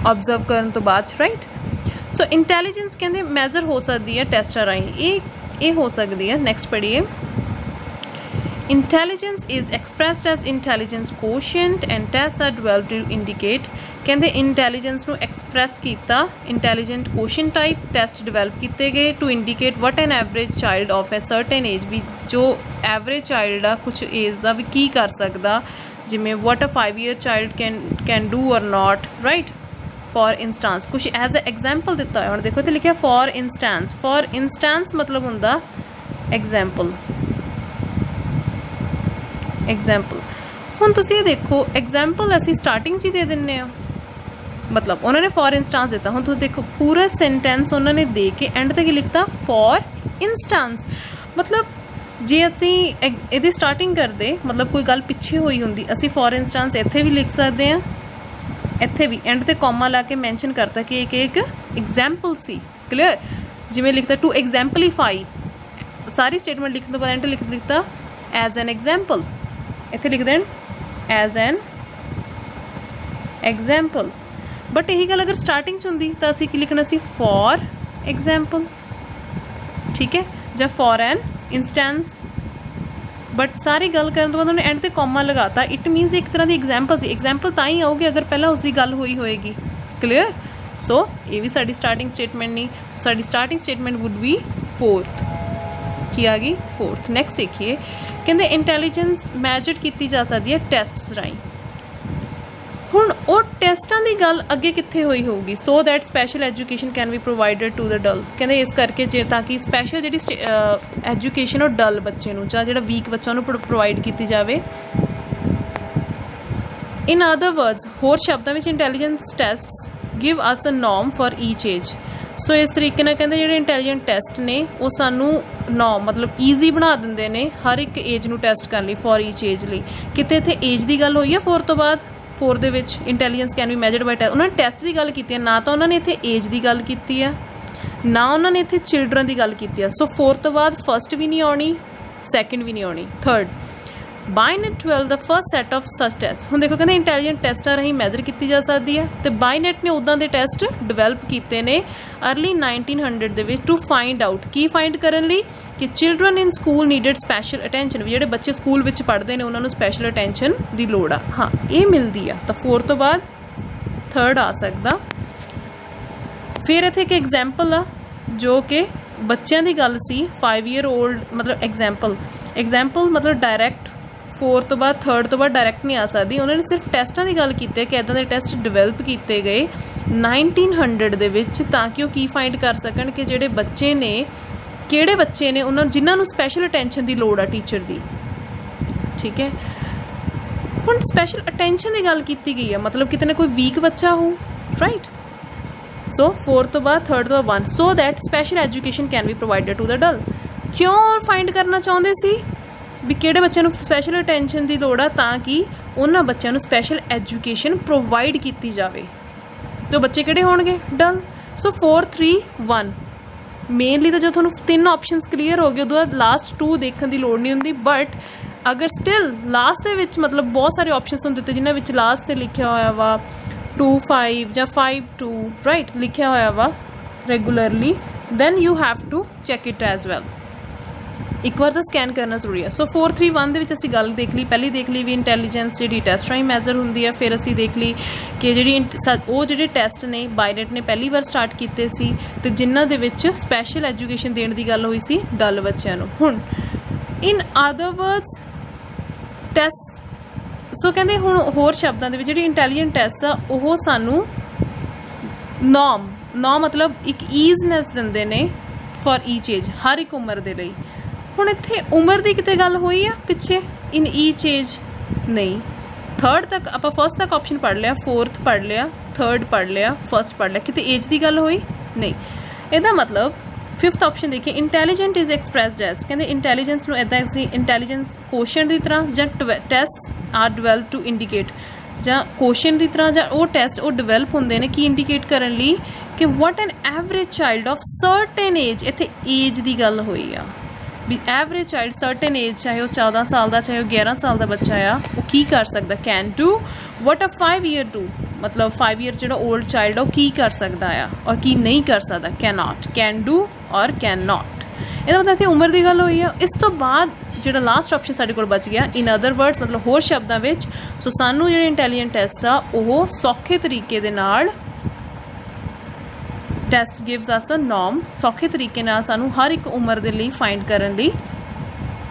ਓਬਜ਼ਰਵ ਕਰਨ ਤੋਂ ਬਾਅਦ, ਰਾਈਟ। ਸੋ ਇੰਟੈਲੀਜੈਂਸ ਕਹਿੰਦੇ ਮੈਜ਼ਰ ਹੋ ਸਕਦੀ ਹੈ ਟੈਸਟਾਂ ਰਾਹੀਂ, ਇਹ ਹੋ ਸਕਦੀ ਹੈ। ਨੈਕਸਟ ਪੜ੍ਹੀਏ, Intelligence is expressed as intelligence quotient and tests are developed to indicate कहते इंटैलीजेंस ਨੂੰ एक्सप्रैस किया intelligent question type test develop किए गए to indicate what an average child of a certain age भी जो एवरेज चाइल्ड आ कुछ as का भी की कर सकता जिमें what a 5 year child can do और नॉट राइट फॉर इंस्टांस कुछ एज ए एग्जाम्पल दिता है हम देखो तो लिखा फॉर इंस्टांस मतलब होंदा एग्जाम्पल हुण तुसीं ये देखो एग्जाम्पल असीं स्टार्टिंग 'च ही दे दिंदे आ मतलब उन्होंने फॉर इंस्टांस दिता हुण तुसीं देखो पूरा सेंटेंस उन्होंने दे के एंड तक लिखता फॉर इंस्टांस मतलब जे असीं इहदी स्टार्टिंग करदे मतलब कोई गल पिछे होई हुंदी असीं फॉर इंस्टांस इत्थे भी लिख सकते हैं इत्थे भी एंड ते कॉमा ला के मैंशन करता कि एक एग्जाम्पल सी क्लीयर जिवें लिखता टू एग्जाम्पलीफाई सारी स्टेटमेंट लिखने तो बाद एंड लिखता एज एन एग्जाम्पल इत्थे लिख दें एज एन एग्जाम्पल बट यही गल अगर स्टार्टिंग होंगी तो असीं की लिखना सी फॉर एग्जाम्पल ठीक है या फॉर एन इंस्टेंस बट सारी गल करने तो बाद उन्हें एंड ते कॉमा लगाता इट मीनस एक तरह की एग्जाम्पल सी एग्जाम्पल तां ही आऊगी अगर पहला उसकी गल हुई होएगी क्लीयर सो ये भी साडी स्टार्टिंग स्टेटमेंट नहीं सो साडी starting statement would be fourth की आ गई फोर्थ नैक्सट देखिए कहते इंटैलीजेंस मैजर की जा सकती है टैसट्स राही हुण वो टैसटां की गल अगे कित्थे होई होगी so that special education can be provided to the dull कहते इस करके जे ताकि स्पैशल जी एजुकेशन और डल बच्चे नूं जां जिहड़ा वीक बच्चा उन्होंने प्रोवाइड की जाए इन अदर वर्ड्स होर शब्दों में intelligence tests give us a norm for each age so इस तरीके नाल कहते जिहड़े इंटैलीजेंट टैसट ने वो सानू नॉर्म मतलब ईजी बना देंदे ने हर एक एज नूं टैसट करने फॉर ईच एज लई किते इत्थे एज की गल हुई है 4 तो बाद 4 दे विच intelligence can be measured by test उन्होंने टैसट की गल की है ना तो उन्होंने इत्थे एज की गल की है ना उन्होंने इत्थे चिल्ड्रन की गल की है सो 4 तो बाद फर्स्ट भी नहीं आनी सैकेंड भी नहीं आनी third Binet 12 the first set of such test हुण देखो कहते इंटैलीजेंट टैसटां राहीं मैजर की जा सकती है तो बायनेट ने उदां दे टैसट डिवेलप किए ने early 1900 they which to find out की फाइंड करन लई कि children in school needed special attention भी जो बच्चे स्कूल में पढ़ते हैं उन्होंने स्पैशल अटेंशन की लोड़ आ हाँ ये मिलती है तो 4 तो बाद थर्ड आ सकता फिर इत्थे एक एग्जाम्पल आ जो कि बच्चों की गल सी 5 ईयर ओल्ड मतलब एग्जाम्पल मतलब डायरैक्ट 4 तो बाद थर्ड तो बाद डायरैक्ट नहीं आ सकती उन्होंने सिर्फ टैसटां की गल की कि इदां दे टैसट डिवेलप किए गए 1900 दे विच ताकि वो की फाइंड कर सकन कि जिहड़े बच्चे ने किहड़े बच्चे ने उन्होंने जिन्होंने स्पैशल अटेंशन की लोड़ आ टीचर की ठीक है हुण स्पैशल अटेंशन की गल की गई है मतलब कितने कोई वीक बच्चा हो राइट सो 4 तो बाद थर्ड तो 1 so that special education can be provided to the dull क्यों फाइंड करना चाहते सी भी किहड़े बच्चे नूं स्पैशल अटेंशन की लोड़ आ ताकि उन्हां बच्चों नूं स्पैशल एजुकेशन प्रोवाइड की जाए तो बच्चे किहड़े होणगे डल सो 4 3 1 मेनली तो जो थोड़ा 3 ऑप्शनस क्लीयर हो गए उदों बाद लास्ट 2 देखने की लोड़ नहीं होंगी बट अगर स्टिल लास्ट के मतलब बहुत सारे ऑप्शनस होंगे दिते जिन्होंने लास्ट से लिखा होया वा 2 5 या 5 2 राइट लिखा होया वा regularly then you have to check it as well एक बार तो स्कैन करना जरूरी है सो 4 3 1 दे विच असीं गल देख ली पहली देख ली भी इंटैलीजेंस जी टैसट राही मैजर होंदी है फिर असीं देख ली कि जी टैसट ने बायनेट ने पहली बार स्टार्ट किए सी ते जिन्हां दे विच स्पैशल एजुकेशन देने की गल हुई सी डल बच्चों नूं हुण इन अदर वर्ड्स टैसट सो कहते हुण होर शब्दां दे विच जिहड़ी इंटैलीजेंट टैसट आ ओह सानूं नॉर्म मतलब एक ईजनैस दिंदे ने फॉर ईच एज हर एक उम्र दे लई हुण इत्थे उम्र की किते गल हुई है पिछे इन ईच एज नहीं थर्ड तक आप फर्स्ट तक ऑप्शन पढ़ लिया फोर्थ पढ़ लिया थर्ड पढ़ लिया फर्स्ट पढ़ लिया किते एज की गल हुई नहीं इहदा मतलब फिफ्थ ऑप्शन देखिए इंटैलीजेंट इज एक्सप्रैसड एज कहते इंटैलीजेंस नूं इदां असीं इंटैलीजेंस क्वेश्चन की तरह जां टैसट्स आर डिवेलप टू इंडिकेट जां क्वेश्चन की तरह जां वो टैसट वो डिवेलप होंदे ने कि इंडिकेट करन लई कि what an average child of certain age इत्थे एज की गल हुई आ भी एवरेज चाइल्ड सर्टेन एज चाहे वो 14 साल का चाहे वो 11 साल का बच्चा आ वो की कर सकता can do what a 5 year do मतलब 5 ईयर जो ओल्ड चाइल्ड है वो की कर सकता है और की नहीं कर सकता कैन नॉट कैन डू और कैन नॉट ਇਹਦਾ मतलब इतनी उम्र की गल हुई है इस तो बाद ਜਿਹੜਾ ਲਾਸਟ ਆਪਸ਼ਨ ਸਾਡੇ ਕੋਲ ਬਚ ਗਿਆ ਇਨ ਅਦਰ ਵਰਡਸ ਮਤਲਬ ਹੋਰ ਸ਼ਬਦਾਂ ਵਿੱਚ। ਸੋ ਸਾਨੂੰ ਜਿਹੜੇ ਇੰਟੈਲੀਜੈਂਟ ਟੈਸਟ ਆ ਉਹ ਸੌਖੇ ਤਰੀਕੇ ਦੇ ਨਾਲ ਟੈਸਟ ਗਿਵਸ ਅਸ ਅ ਨੋਰਮ, ਸੌਖੇ ਤਰੀਕੇ ਨਾਲ ਸਾਨੂੰ ਹਰ ਇੱਕ ਉਮਰ ਦੇ ਲਈ ਫਾਈਂਡ ਕਰਨ ਲਈ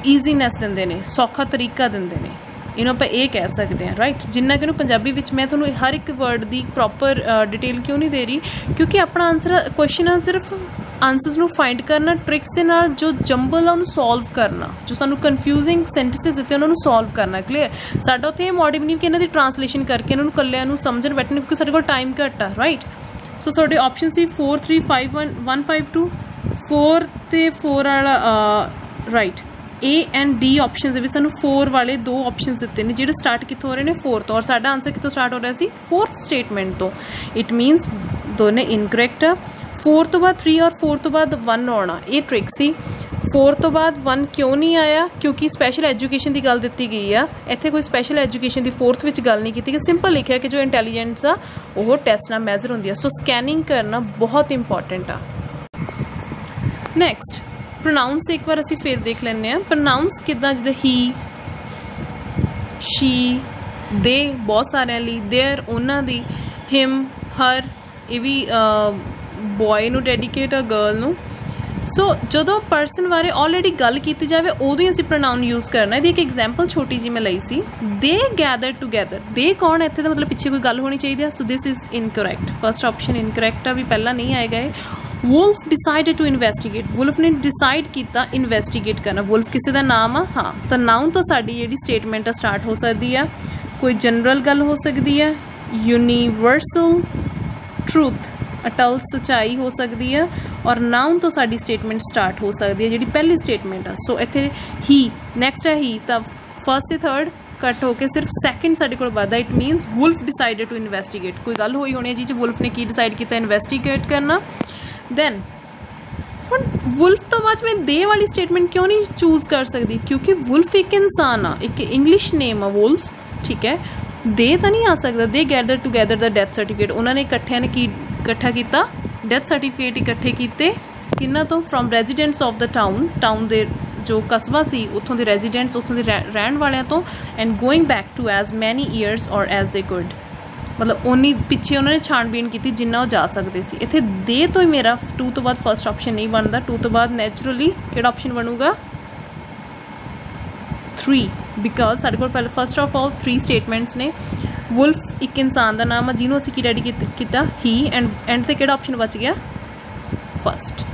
ਈਜ਼ੀਨੈਸ ਦਿੰਦੇ ਨੇ, ਸੌਖਾ ਤਰੀਕਾ ਦਿੰਦੇ ਨੇ। ਇਹਨੂੰ ਆਪਾਂ ਇਹ ਕਹਿ ਸਕਦੇ ਹਾਂ ਰਾਈਟ। ਜਿੰਨਾ ਕਿ ਇਹਨੂੰ ਪੰਜਾਬੀ ਵਿੱਚ ਮੈਂ ਤੁਹਾਨੂੰ ਹਰ ਇੱਕ ਵਰਡ ਦੀ ਪ੍ਰੋਪਰ ਡਿਟੇਲ ਕਿਉਂ ਨਹੀਂ ਦੇ ਰਹੀ, ਕਿਉਂਕਿ ਆਪਣਾ ਆਨਸਰ ਕੁਐਸਚਨ ਆ ਸਿਰਫ ਆਨਸਰਸ ਨੂੰ ਫਾਈਂਡ ਕਰਨਾ, ਟ੍ਰਿਕਸ ਦੇ ਨਾਲ ਜੋ ਜੰਬਲ ਆ ਉਹਨੂੰ ਸੋਲਵ ਕਰਨਾ, ਜੋ ਸਾਨੂੰ ਕਨਫਿਊਜ਼ਿੰਗ ਸੈਂਟੈਂਸਿਸ ਦਿੱਤੇ ਉਹਨਾਂ ਨੂੰ ਸੋਲਵ ਕਰਨਾ। ਕਲੀਅਰ। ਸਾਡਾ ਉੱਥੇ ਇਹ ਮੋਟਿਵ ਨਹੀਂ ਕਿ ਇਹਨਾਂ ਦੀ ਟਰਾਂਸਲੇਸ਼ਨ ਕਰਕੇ ਇਹਨਾਂ ਨੂੰ ਇਕੱਲਿਆਂ ਨੂੰ ਸਮਝਣ ਬੈਠਣ, ਕਿਉਂਕਿ ਸਾਡੇ ਕੋਲ ਟਾਈਮ ਘੱਟ ਆ ਰਾਈਟ। ਸੋ ਤੁਹਾਡੇ ਆਪਸ਼ਨ ਸੀ 4 3 5 1 1 5 2 4 ਤੇ 4 ਵਾਲਾ right. A and D option ਦੇ ਵਿੱਚ ਸਾਨੂੰ 4 ਵਾਲੇ 2 ਆਪਸ਼ਨਸ ਦਿੱਤੇ ਨੇ ਜਿਹੜੇ ਸਟਾਰਟ ਕਿੱਥੋਂ ਹੋ ਰਹੇ ਨੇ 4 ਤੋਂ, ਔਰ ਸਾਡਾ ਆਨਸਰ ਕਿੱਥੋਂ ਸਟਾਰਟ ਹੋ ਰਿਹਾ ਸੀ 4th ਸਟੇਟਮੈਂਟ ਤੋਂ। ਇਟ ਮੀਨਸ ਦੋਨੇ ਇਨਕਰੈਕਟ ਆ। 4 ਤੋਂ ਬਾਅਦ 3 ਔਰ 4 ਤੋਂ ਬਾਅਦ 1 ਆਉਣਾ ਇਹ ਟ੍ਰਿਕ ਸੀ। 4 ਤੋਂ ਬਾਅਦ 1 ਕਿਉਂ ਨਹੀਂ ਆਇਆ, ਕਿਉਂਕਿ ਸਪੈਸ਼ਲ ਐਜੂਕੇਸ਼ਨ ਦੀ ਗੱਲ ਦਿੱਤੀ ਗਈ ਆ, ਇੱਥੇ ਕੋਈ ਸਪੈਸ਼ਲ ਐਜੂਕੇਸ਼ਨ ਦੀ 4th ਵਿੱਚ ਗੱਲ ਨਹੀਂ ਕੀਤੀ ਗਈ, ਸਿੰਪਲ ਲਿਖਿਆ ਕਿ ਜੋ ਇੰਟੈਲੀਜੈਂਸ ਆ ਉਹ ਟੈਸਟ ਨਾਲ ਮੈਜ਼ਰ ਹੁੰਦੀ ਆ। ਸੋ ਸਕੈਨਿੰਗ ਕਰਨਾ ਬਹੁਤ ਇੰਪੋਰਟੈਂਟ ਆ। ਨੈਕਸਟ ਪ੍ਰੋਨਾਊਨਸ ਇੱਕ ਵਾਰ ਅਸੀਂ ਫਿਰ ਦੇਖ ਲੈਂਦੇ ਹਾਂ। ਪ੍ਰੋਨਾਊਨਸ ਕਿੱਦਾਂ, ਜਿੱਦਾਂ ਹੀ, ਸ਼ੀ, ਦੇ ਬਹੁਤ ਸਾਰਿਆਂ ਲਈ, ਦੇਅਰ ਉਹਨਾਂ ਦੀ, ਹਿਮ, ਹਰ ਇਹ ਵੀ ਬॉय ਨੂੰ ਡੈਡੀਕੇਟ ਆ, ਗਰਲ ਨੂੰ। ਸੋ ਜਦੋਂ ਪਰਸਨ ਬਾਰੇ ਆਲਰੇਡੀ ਗੱਲ ਕੀਤੀ ਜਾਵੇ ਉਦੋਂ ਹੀ ਅਸੀਂ ਪ੍ਰੋਨਾਊਨ ਯੂਜ਼ ਕਰਨਾ। ਇਹਦੀ ਇੱਕ ਐਗਜ਼ਾਮਪਲ ਛੋਟੀ ਜਿਹੀ ਮੈਂ ਲਈ ਸੀ, ਦੇ ਗੈਦਰ ਟੂਗੈਦਰ। ਦੇ ਕੌਣ ਇੱਥੇ ਦਾ ਮਤਲਬ ਪਿੱਛੇ ਕੋਈ ਗੱਲ ਹੋਣੀ ਚਾਹੀਦੀ ਆ। So this is incorrect, first option incorrect ਆ, ਵੀ ਪਹਿਲਾਂ ਨਹੀਂ ਆਏਗਾ ਇਹ। Wolf decided to investigate, wolf ਨੇ ਡਿਸਾਈਡ ਕੀਤਾ ਇਨਵੈਸਟੀਗੇਟ ਕਰਨਾ। ਵੁਲਫ ਕਿਸੇ ਦਾ ਨਾਮ ਆ, ਹਾਂ, ਤਾਂ ਨਾउन ਤੋਂ ਸਾਡੀ ਜਿਹੜੀ ਸਟੇਟਮੈਂਟ ਆ ਸਟਾਰਟ ਹੋ ਸਕਦੀ ਆ। ਕੋਈ ਜਨਰਲ ਗੱਲ ਹੋ ਸਕਦੀ ਹੈ, ਯੂਨੀਵਰਸਲ ਟਰੂਥ, ਅਟਲ ਸੱਚਾਈ ਹੋ ਸਕਦੀ ਹੈ, ਔਰ ਨਾउन ਤੋਂ ਸਾਡੀ ਸਟੇਟਮੈਂਟ ਸਟਾਰਟ ਹੋ ਸਕਦੀ ਹੈ ਜਿਹੜੀ ਪਹਿਲੀ ਸਟੇਟਮੈਂਟ ਆ। ਸੋ ਇੱਥੇ ਹੀ ਨੈਕਸਟ ਹੈ ਹੀ, ਤਾਂ ਫਸਟ ਤੇ ਥਰਡ ਕੱਟ ਹੋ ਕੇ ਸਿਰਫ ਸੈਕਿੰਡ ਸਾਡੇ ਕੋਲ ਵੱਧਦਾ। It means wolf decided to investigate, ਕੋਈ ਗੱਲ ਹੋਈ ਹੋਣੀ ਹੈ ਜਿਹਦੇ 'ਚ ਵੁਲਫ ਨੇ ਕੀ ਡਿਸਾਈਡ ਕੀਤਾ, ਇਨਵੈਸਟੀਗੇਟ ਕਰਨਾ। ਦੈਨ ਹੁਣ ਵੁਲਫ ਤੋਂ ਬਾਅਦ ਮੈਂ ਦੇ ਵਾਲੀ ਸਟੇਟਮੈਂਟ ਕਿਉਂ ਨਹੀਂ ਚੂਜ਼ ਕਰ ਸਕਦੀ, ਕਿਉਂਕਿ ਵੁਲਫ ਇੱਕ ਇਨਸਾਨ ਆ, ਇੱਕ ਇੰਗਲਿਸ਼ ਨੇਮ ਆ ਵੁਲਫ, ਠੀਕ ਹੈ। ਦੇ ਤਾਂ ਨਹੀਂ ਆ ਸਕਦਾ। ਦੇ ਗੈਦਰ ਟੂਗੈਦਰ ਦਾ ਡੈਥ ਸਰਟੀਫਿਕੇਟ, ਉਹਨਾਂ ਨੇ ਇਕੱਠਿਆਂ ਨੇ ਕੀ ਇਕੱਠਾ ਕੀਤਾ, ਡੈਥ ਸਰਟੀਫਿਕੇਟ ਇਕੱਠੇ ਕੀਤੇ ਕਿਹਨਾਂ ਤੋਂ, from residents of the town, town ਦੇ ਜੋ ਕਸਬਾ ਸੀ ਉੱਥੋਂ ਦੇ ਰੈਜ਼ੀਡੈਂਟਸ, ਉੱਥੋਂ ਦੇ ਰਹਿਣ ਵਾਲਿਆਂ ਤੋਂ, and going back to as many years or as they could, ਮਤਲਬ ਉਨੀ ਪਿੱਛੇ ਉਹਨਾਂ ਨੇ ਛਾਣਬੀਣ ਕੀਤੀ ਜਿੰਨਾ ਉਹ ਜਾ ਸਕਦੇ ਸੀ। ਇੱਥੇ ਦੇ ਤੋਂ ਹੀ ਮੇਰਾ 2 ਤੋਂ ਬਾਅਦ ਫਸਟ ਆਪਸ਼ਨ ਨਹੀਂ ਬਣਦਾ। 2 ਤੋਂ ਬਾਅਦ ਨੈਚੁਰਲੀ ਕਿਹੜਾ ਆਪਸ਼ਨ ਬਣੂਗਾ 3, ਬਿਕਾਜ਼ ਸਾਡੇ ਕੋਲ ਪਹਿਲਾਂ ਫਸਟ ਆਫ ਆਲ 3 ਸਟੇਟਮੈਂਟਸ ਨੇ। ਵੁਲਫ ਇੱਕ ਇਨਸਾਨ ਦਾ ਨਾਮ ਆ ਜਿਹਨੂੰ ਅਸੀਂ ਕੀ ਡੈਡੀਕੇਟ ਕੀਤਾ ਹੀ, ਐਂਡ ਤੇ ਕਿਹੜਾ ਆਪਸ਼ਨ ਬਚ ਗਿਆ ਫਸਟ।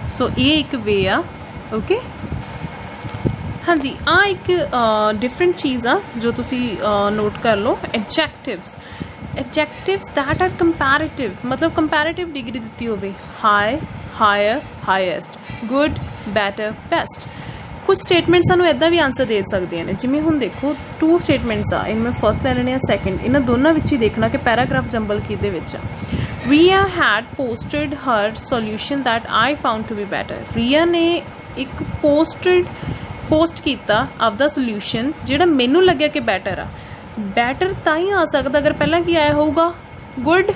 ਸੋ ਇਹ ਇੱਕ ਵੇ ਆ। ਓਕੇ, ਹਾਂਜੀ, ਆ ਇੱਕ ਡਿਫਰੈਂਟ ਚੀਜ਼ ਆ ਜੋ ਤੁਸੀਂ ਨੋਟ ਕਰ ਲਓ। Adjectives, adjectives that are comparative, ਮਤਲਬ ਕੰਪੈਰੇਟਿਵ ਡਿਗਰੀ ਦਿੱਤੀ ਹੋਵੇ, high, higher, highest, good, better, best. ਕੁਝ ਸਟੇਟਮੈਂਟ ਸਾਨੂੰ ਇੱਦਾਂ ਵੀ ਆਨਸਰ ਦੇ ਸਕਦੀਆਂ ਨੇ, ਜਿਵੇਂ ਹੁਣ ਦੇਖੋ 2 ਸਟੇਟਮੈਂਟਸ ਆ, ਇਹਨੂੰ ਮੈਂ ਫਸਟ ਲੈ ਲੈਣੇ ਆ, ਸੈਕਿੰਡ, ਇਹਨਾਂ ਦੋਨਾਂ ਵਿੱਚ ਹੀ ਦੇਖਣਾ ਕਿ ਪੈਰਾਗ੍ਰਾਫ ਜੰਬਲ ਕਿਹਦੇ ਵਿੱਚ ਆ। Ria had posted her solution that I found to be better. Ria ਨੇ ਇੱਕ ਪੋਸਟ ਕੀਤਾ ਆਪਦਾ ਸੋਲਿਊਸ਼ਨ ਜਿਹੜਾ ਮੈਨੂੰ ਲੱਗਿਆ ਕਿ ਬੈਟਰ ਆ। ਬੈਟਰ ਤਾਂ ਹੀ ਆ ਸਕਦਾ ਅਗਰ ਪਹਿਲਾਂ ਕੀ ਆਇਆ ਹੋਊਗਾ ਗੁੱਡ।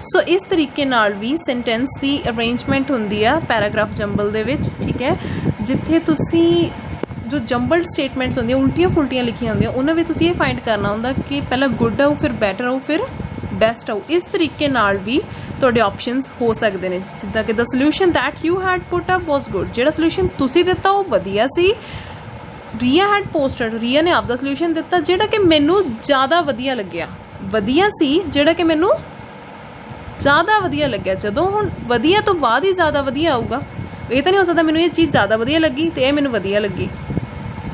ਸੋ ਇਸ ਤਰੀਕੇ ਨਾਲ ਵੀ ਸੈਂਟੈਂਸ ਦੀ ਅਰੇਂਜਮੈਂਟ ਹੁੰਦੀ ਆ ਪੈਰਾਗ੍ਰਾਫ ਜੰਬਲ ਦੇ ਵਿੱਚ, ਠੀਕ ਹੈ। ਜਿੱਥੇ ਤੁਸੀਂ ਜੋ ਜੰਬਲਡ ਸਟੇਟਮੈਂਟਸ ਹੁੰਦੀਆਂ ਉਲਟੀਆਂ ਫੁਲਟੀਆਂ ਲਿਖੀਆਂ ਹੁੰਦੀਆਂ, ਉਹਨਾਂ ਵਿੱਚ ਤੁਸੀਂ ਇਹ ਫਾਈਂਡ ਕਰਨਾ ਹੁੰਦਾ ਕਿ ਪਹਿਲਾਂ ਗੁੱਡ ਆਊ, ਫਿਰ ਬੈਟਰ ਆਊ, ਫਿਰ ਬੈਸਟ ਆਊ। ਇਸ ਤਰੀਕੇ ਨਾਲ ਵੀ ਤੁਹਾਡੇ ਆਪਸ਼ਨਸ ਹੋ ਸਕਦੇ ਨੇ, ਜਿੱਦਾਂ ਕਿ ਦਾ solution that you had put up was good, ਜਿਹੜਾ ਸੋਲਿਊਸ਼ਨ ਤੁਸੀਂ ਦਿੱਤਾ ਉਹ ਵਧੀਆ ਸੀ। ਰੀਆ ਹੈਡ ਪੋਸਟਡ, ਰੀਆ ਨੇ ਆਪਦਾ ਸੋਲਿਊਸ਼ਨ ਦਿੱਤਾ ਜਿਹੜਾ ਕਿ ਮੈਨੂੰ ਜ਼ਿਆਦਾ ਵਧੀਆ ਲੱਗਿਆ, ਵਧੀਆ ਸੀ ਜਿਹੜਾ ਕਿ ਮੈਨੂੰ ਜ਼ਿਆਦਾ ਵਧੀਆ ਲੱਗਿਆ। ਜਦੋਂ ਹੁਣ ਵਧੀਆ ਤੋਂ ਬਾਅਦ ਹੀ ਜ਼ਿਆਦਾ ਵਧੀਆ ਆਊਗਾ, ਇਹ ਤਾਂ ਨਹੀਂ ਹੋ ਸਕਦਾ ਮੈਨੂੰ ਇਹ ਚੀਜ਼ ਜ਼ਿਆਦਾ ਵਧੀਆ ਲੱਗੀ ਅਤੇ ਇਹ ਮੈਨੂੰ ਵਧੀਆ ਲੱਗੀ,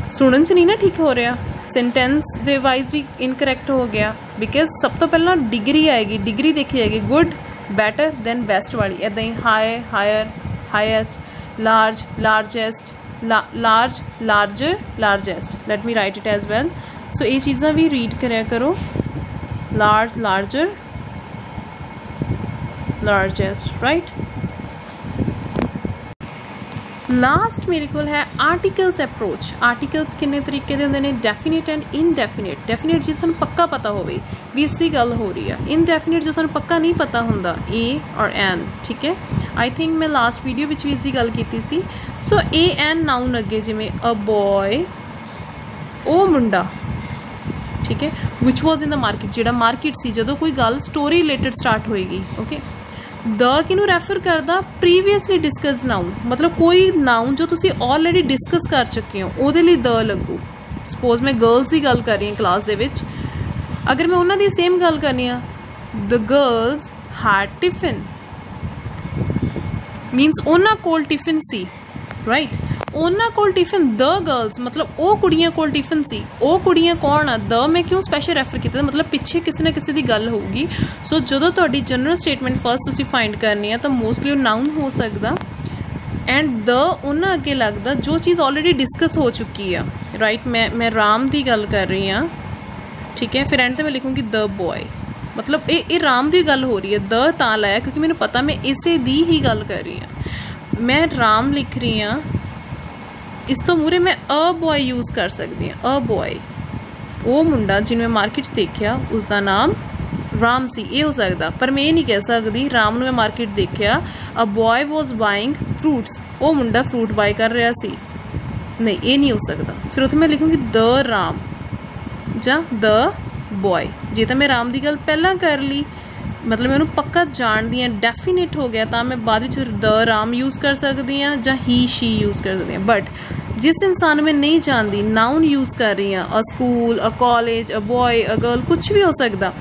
ਸੁਣਨ 'ਚ ਨਹੀਂ ਨਾ ਠੀਕ ਹੋ ਰਿਹਾ। ਸੈਂਟੈਂਸ ਦੇ ਵਾਈਜ਼ ਵੀ ਇਨਕਰੈਕਟ ਹੋ ਗਿਆ, ਬਿਕਾਜ਼ ਸਭ ਤੋਂ ਪਹਿਲਾਂ ਡਿਗਰੀ ਆਏਗੀ, ਡਿਗਰੀ ਦੇਖੀ ਜਾਏਗੀ ਗੁੱਡ, ਬੈਟਰ, ਦੈਨ ਬੈਸਟ ਵਾਲੀ। ਇੱਦਾਂ ਹੀ high, higher, highest, large, largest, large, larger, largest. Let me write it as well. So ਇਹ ਚੀਜ਼ਾਂ ਵੀ ਰੀਡ ਕਰਿਆ ਕਰੋ, large, larger, largest, right. Last ਮੇਰੇ ਕੋਲ ਹੈ ਆਰਟੀਕਲਸ ਅਪਰੋਚ। ਆਰਟੀਕਲਸ ਕਿੰਨੇ ਤਰੀਕੇ ਦੇ ਹੁੰਦੇ ਨੇ, ਡੈਫੀਨਿਟ ਐਂਡ ਇਨਡੈਫੀਨਿਟ। ਡੈਫੀਨਿਟ ਜੇ ਸਾਨੂੰ ਪੱਕਾ ਪਤਾ ਹੋਵੇ ਵੀ ਇਸ ਦੀ ਗੱਲ ਹੋ ਰਹੀ ਆ, ਇਨਡੈਫੀਨਿਟ ਜੋ ਸਾਨੂੰ ਪੱਕਾ ਨਹੀਂ ਪਤਾ ਹੁੰਦਾ, ਏ ਔਰ ਐਨ, ਠੀਕ ਹੈ। ਆਈ ਥਿੰਕ ਮੈਂ ਲਾਸਟ ਵੀਡੀਓ ਵਿੱਚ ਵੀ ਇਸ ਦੀ ਗੱਲ ਕੀਤੀ ਸੀ। ਸੋ ਏ ਐਨ ਨਾਊਨ ਅੱਗੇ ਜਿਵੇਂ ਅ ਬॉय, ਉਹ ਮੁੰਡਾ, ਠੀਕ ਹੈ, ਵਿਚ ਵਾਜ਼ ਇਨ ਦ ਮਾਰਕੀਟ, ਜਿਹੜਾ ਮਾਰਕੀਟ ਸੀ ਜਦੋਂ ਕੋਈ ਗੱਲ ਸਟੋਰੀ ਰਿਲੇਟਡ ਸਟਾਰਟ ਹੋਏਗੀ, ਓਕੇ। ਦ ਕਿਹਨੂੰ ਰੈਫਰ ਕਰਦਾ, ਪ੍ਰੀਵੀਅਸਲੀ ਡਿਸਕਸ ਨਾਊਨ, ਮਤਲਬ ਕੋਈ ਨਾਊਨ ਜੋ ਤੁਸੀਂ ਆਲਰੇਡੀ ਡਿਸਕਸ ਕਰ ਚੁੱਕੇ ਹੋ ਉਹਦੇ ਲਈ ਦ ਲੱਗੂ। ਸਪੋਜ਼ ਮੈਂ ਗਰਲਸ ਦੀ ਗੱਲ ਕਰ ਰਹੀ ਹਾਂ ਕਲਾਸ ਦੇ ਵਿੱਚ, ਅਗਰ ਮੈਂ ਉਹਨਾਂ ਦੀ ਸੇਮ ਗੱਲ ਕਰਨੀ ਆ, the girls head tiffin, means ਉਹਨਾਂ ਕੋਲ ਟਿਫਿਨ ਸੀ, ਰਾਈਟ। ਉਹਨਾਂ ਕੋਲ ਟਿਫਿਨ, ਦ ਗਰਲਸ ਮਤਲਬ ਉਹ ਕੁੜੀਆਂ ਕੋਲ ਟਿਫਿਨ ਸੀ। ਉਹ ਕੁੜੀਆਂ ਕੌਣ ਆ, ਦ ਮੈਂ ਕਿਉਂ ਸਪੈਸ਼ਲ ਰੈਫਰ ਕੀਤਾ, ਮਤਲਬ ਪਿੱਛੇ ਕਿਸੇ ਨਾ ਕਿਸੇ ਦੀ ਗੱਲ ਹੋਊਗੀ। ਸੋ ਜਦੋਂ ਤੁਹਾਡੀ ਜਨਰਲ ਸਟੇਟਮੈਂਟ ਫਸਟ ਤੁਸੀਂ ਫਾਈਂਡ ਕਰਨੀ ਆ ਤਾਂ ਮੋਸਟਲੀ ਉਹ ਨਾਊਨ ਹੋ ਸਕਦਾ, ਐਂਡ ਦ ਉਹਨਾਂ ਅੱਗੇ ਲੱਗਦਾ ਜੋ ਚੀਜ਼ ਆਲਰੇਡੀ ਡਿਸਕਸ ਹੋ ਚੁੱਕੀ ਆ, ਰਾਈਟ। ਮੈਂ ਰਾਮ ਦੀ ਗੱਲ ਕਰ ਰਹੀ ਹਾਂ, ਠੀਕ ਹੈ, ਫਿਰ ਐਂਡ 'ਤੇ ਮੈਂ ਲਿਖੂੰਗੀ ਦ ਬॉय, ਮਤਲਬ ਇਹ ਰਾਮ ਦੀ ਗੱਲ ਹੋ ਰਹੀ ਹੈ। ਦ ਤਾਂ ਲਾਇਆ ਕਿਉਂਕਿ ਮੈਨੂੰ ਪਤਾ ਮੈਂ ਇਸੇ ਦੀ ਹੀ ਗੱਲ ਕਰ ਰਹੀ ਹਾਂ। ਮੈਂ ਰਾਮ ਲਿਖ ਰਹੀ ਹਾਂ, ਇਸ ਤੋਂ ਮੂਹਰੇ ਮੈਂ ਅ ਬॉय ਯੂਜ਼ ਕਰ ਸਕਦੀ ਹਾਂ। ਅ ਬॉय, ਉਹ ਮੁੰਡਾ ਜਿਹਨੂੰ ਮੈਂ ਮਾਰਕੀਟ 'ਚ ਦੇਖਿਆ ਉਸਦਾ ਨਾਮ ਰਾਮ ਸੀ, ਇਹ ਹੋ ਸਕਦਾ। ਪਰ ਮੈਂ ਇਹ ਨਹੀਂ ਕਹਿ ਸਕਦੀ ਰਾਮ ਨੂੰ ਮੈਂ ਮਾਰਕੀਟ ਦੇਖਿਆ, ਅ ਬॉय ਵਾਜ਼ ਬਾਇੰਗ ਫਰੂਟਸ, ਉਹ ਮੁੰਡਾ ਫਰੂਟ ਬਾਏ ਕਰ ਰਿਹਾ ਸੀ, ਨਹੀਂ ਇਹ ਨਹੀਂ ਹੋ ਸਕਦਾ। ਫਿਰ ਉੱਥੇ ਮੈਂ ਲਿਖੂੰਗੀ ਦ ਰਾਮ ਜਾਂ ਦ ਬॉय। ਜੇ ਤਾਂ ਮੈਂ ਰਾਮ ਦੀ ਗੱਲ ਪਹਿਲਾਂ ਕਰ ਲਈ, ਮਤਲਬ ਮੈਂ ਉਹਨੂੰ ਪੱਕਾ ਜਾਣਦੀ ਹਾਂ, ਡੈਫੀਨੇਟ ਹੋ ਗਿਆ, ਤਾਂ ਮੈਂ ਬਾਅਦ ਵਿੱਚ ਦ ਰਾਮ ਯੂਜ਼ ਕਰ ਸਕਦੀ ਹਾਂ ਜਾਂ ਹੀ ਸ਼ੀ ਯੂਜ਼ ਕਰ ਸਕਦੀ ਹਾਂ। ਬਟ ਜਿਸ ਇਨਸਾਨ ਨੂੰ ਮੈਂ ਨਹੀਂ ਜਾਣਦੀ, ਨਾਊਨ ਯੂਜ਼ ਕਰ ਰਹੀ ਹਾਂ, a school, a college, a boy, a girl, ਕੁਛ ਵੀ ਹੋ ਸਕਦਾ,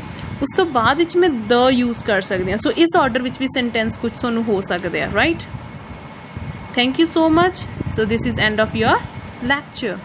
ਉਸ ਤੋਂ ਬਾਅਦ ਵਿੱਚ ਮੈਂ ਦ ਯੂਜ਼ ਕਰ ਸਕਦੀ ਹਾਂ। ਸੋ ਇਸ ਆਰਡਰ ਵਿੱਚ ਵੀ ਸੈਂਟੈਂਸ ਕੁਛ ਤੁਹਾਨੂੰ ਹੋ ਸਕਦੇ ਆ, right. Thank you so much. So this is end of your lecture.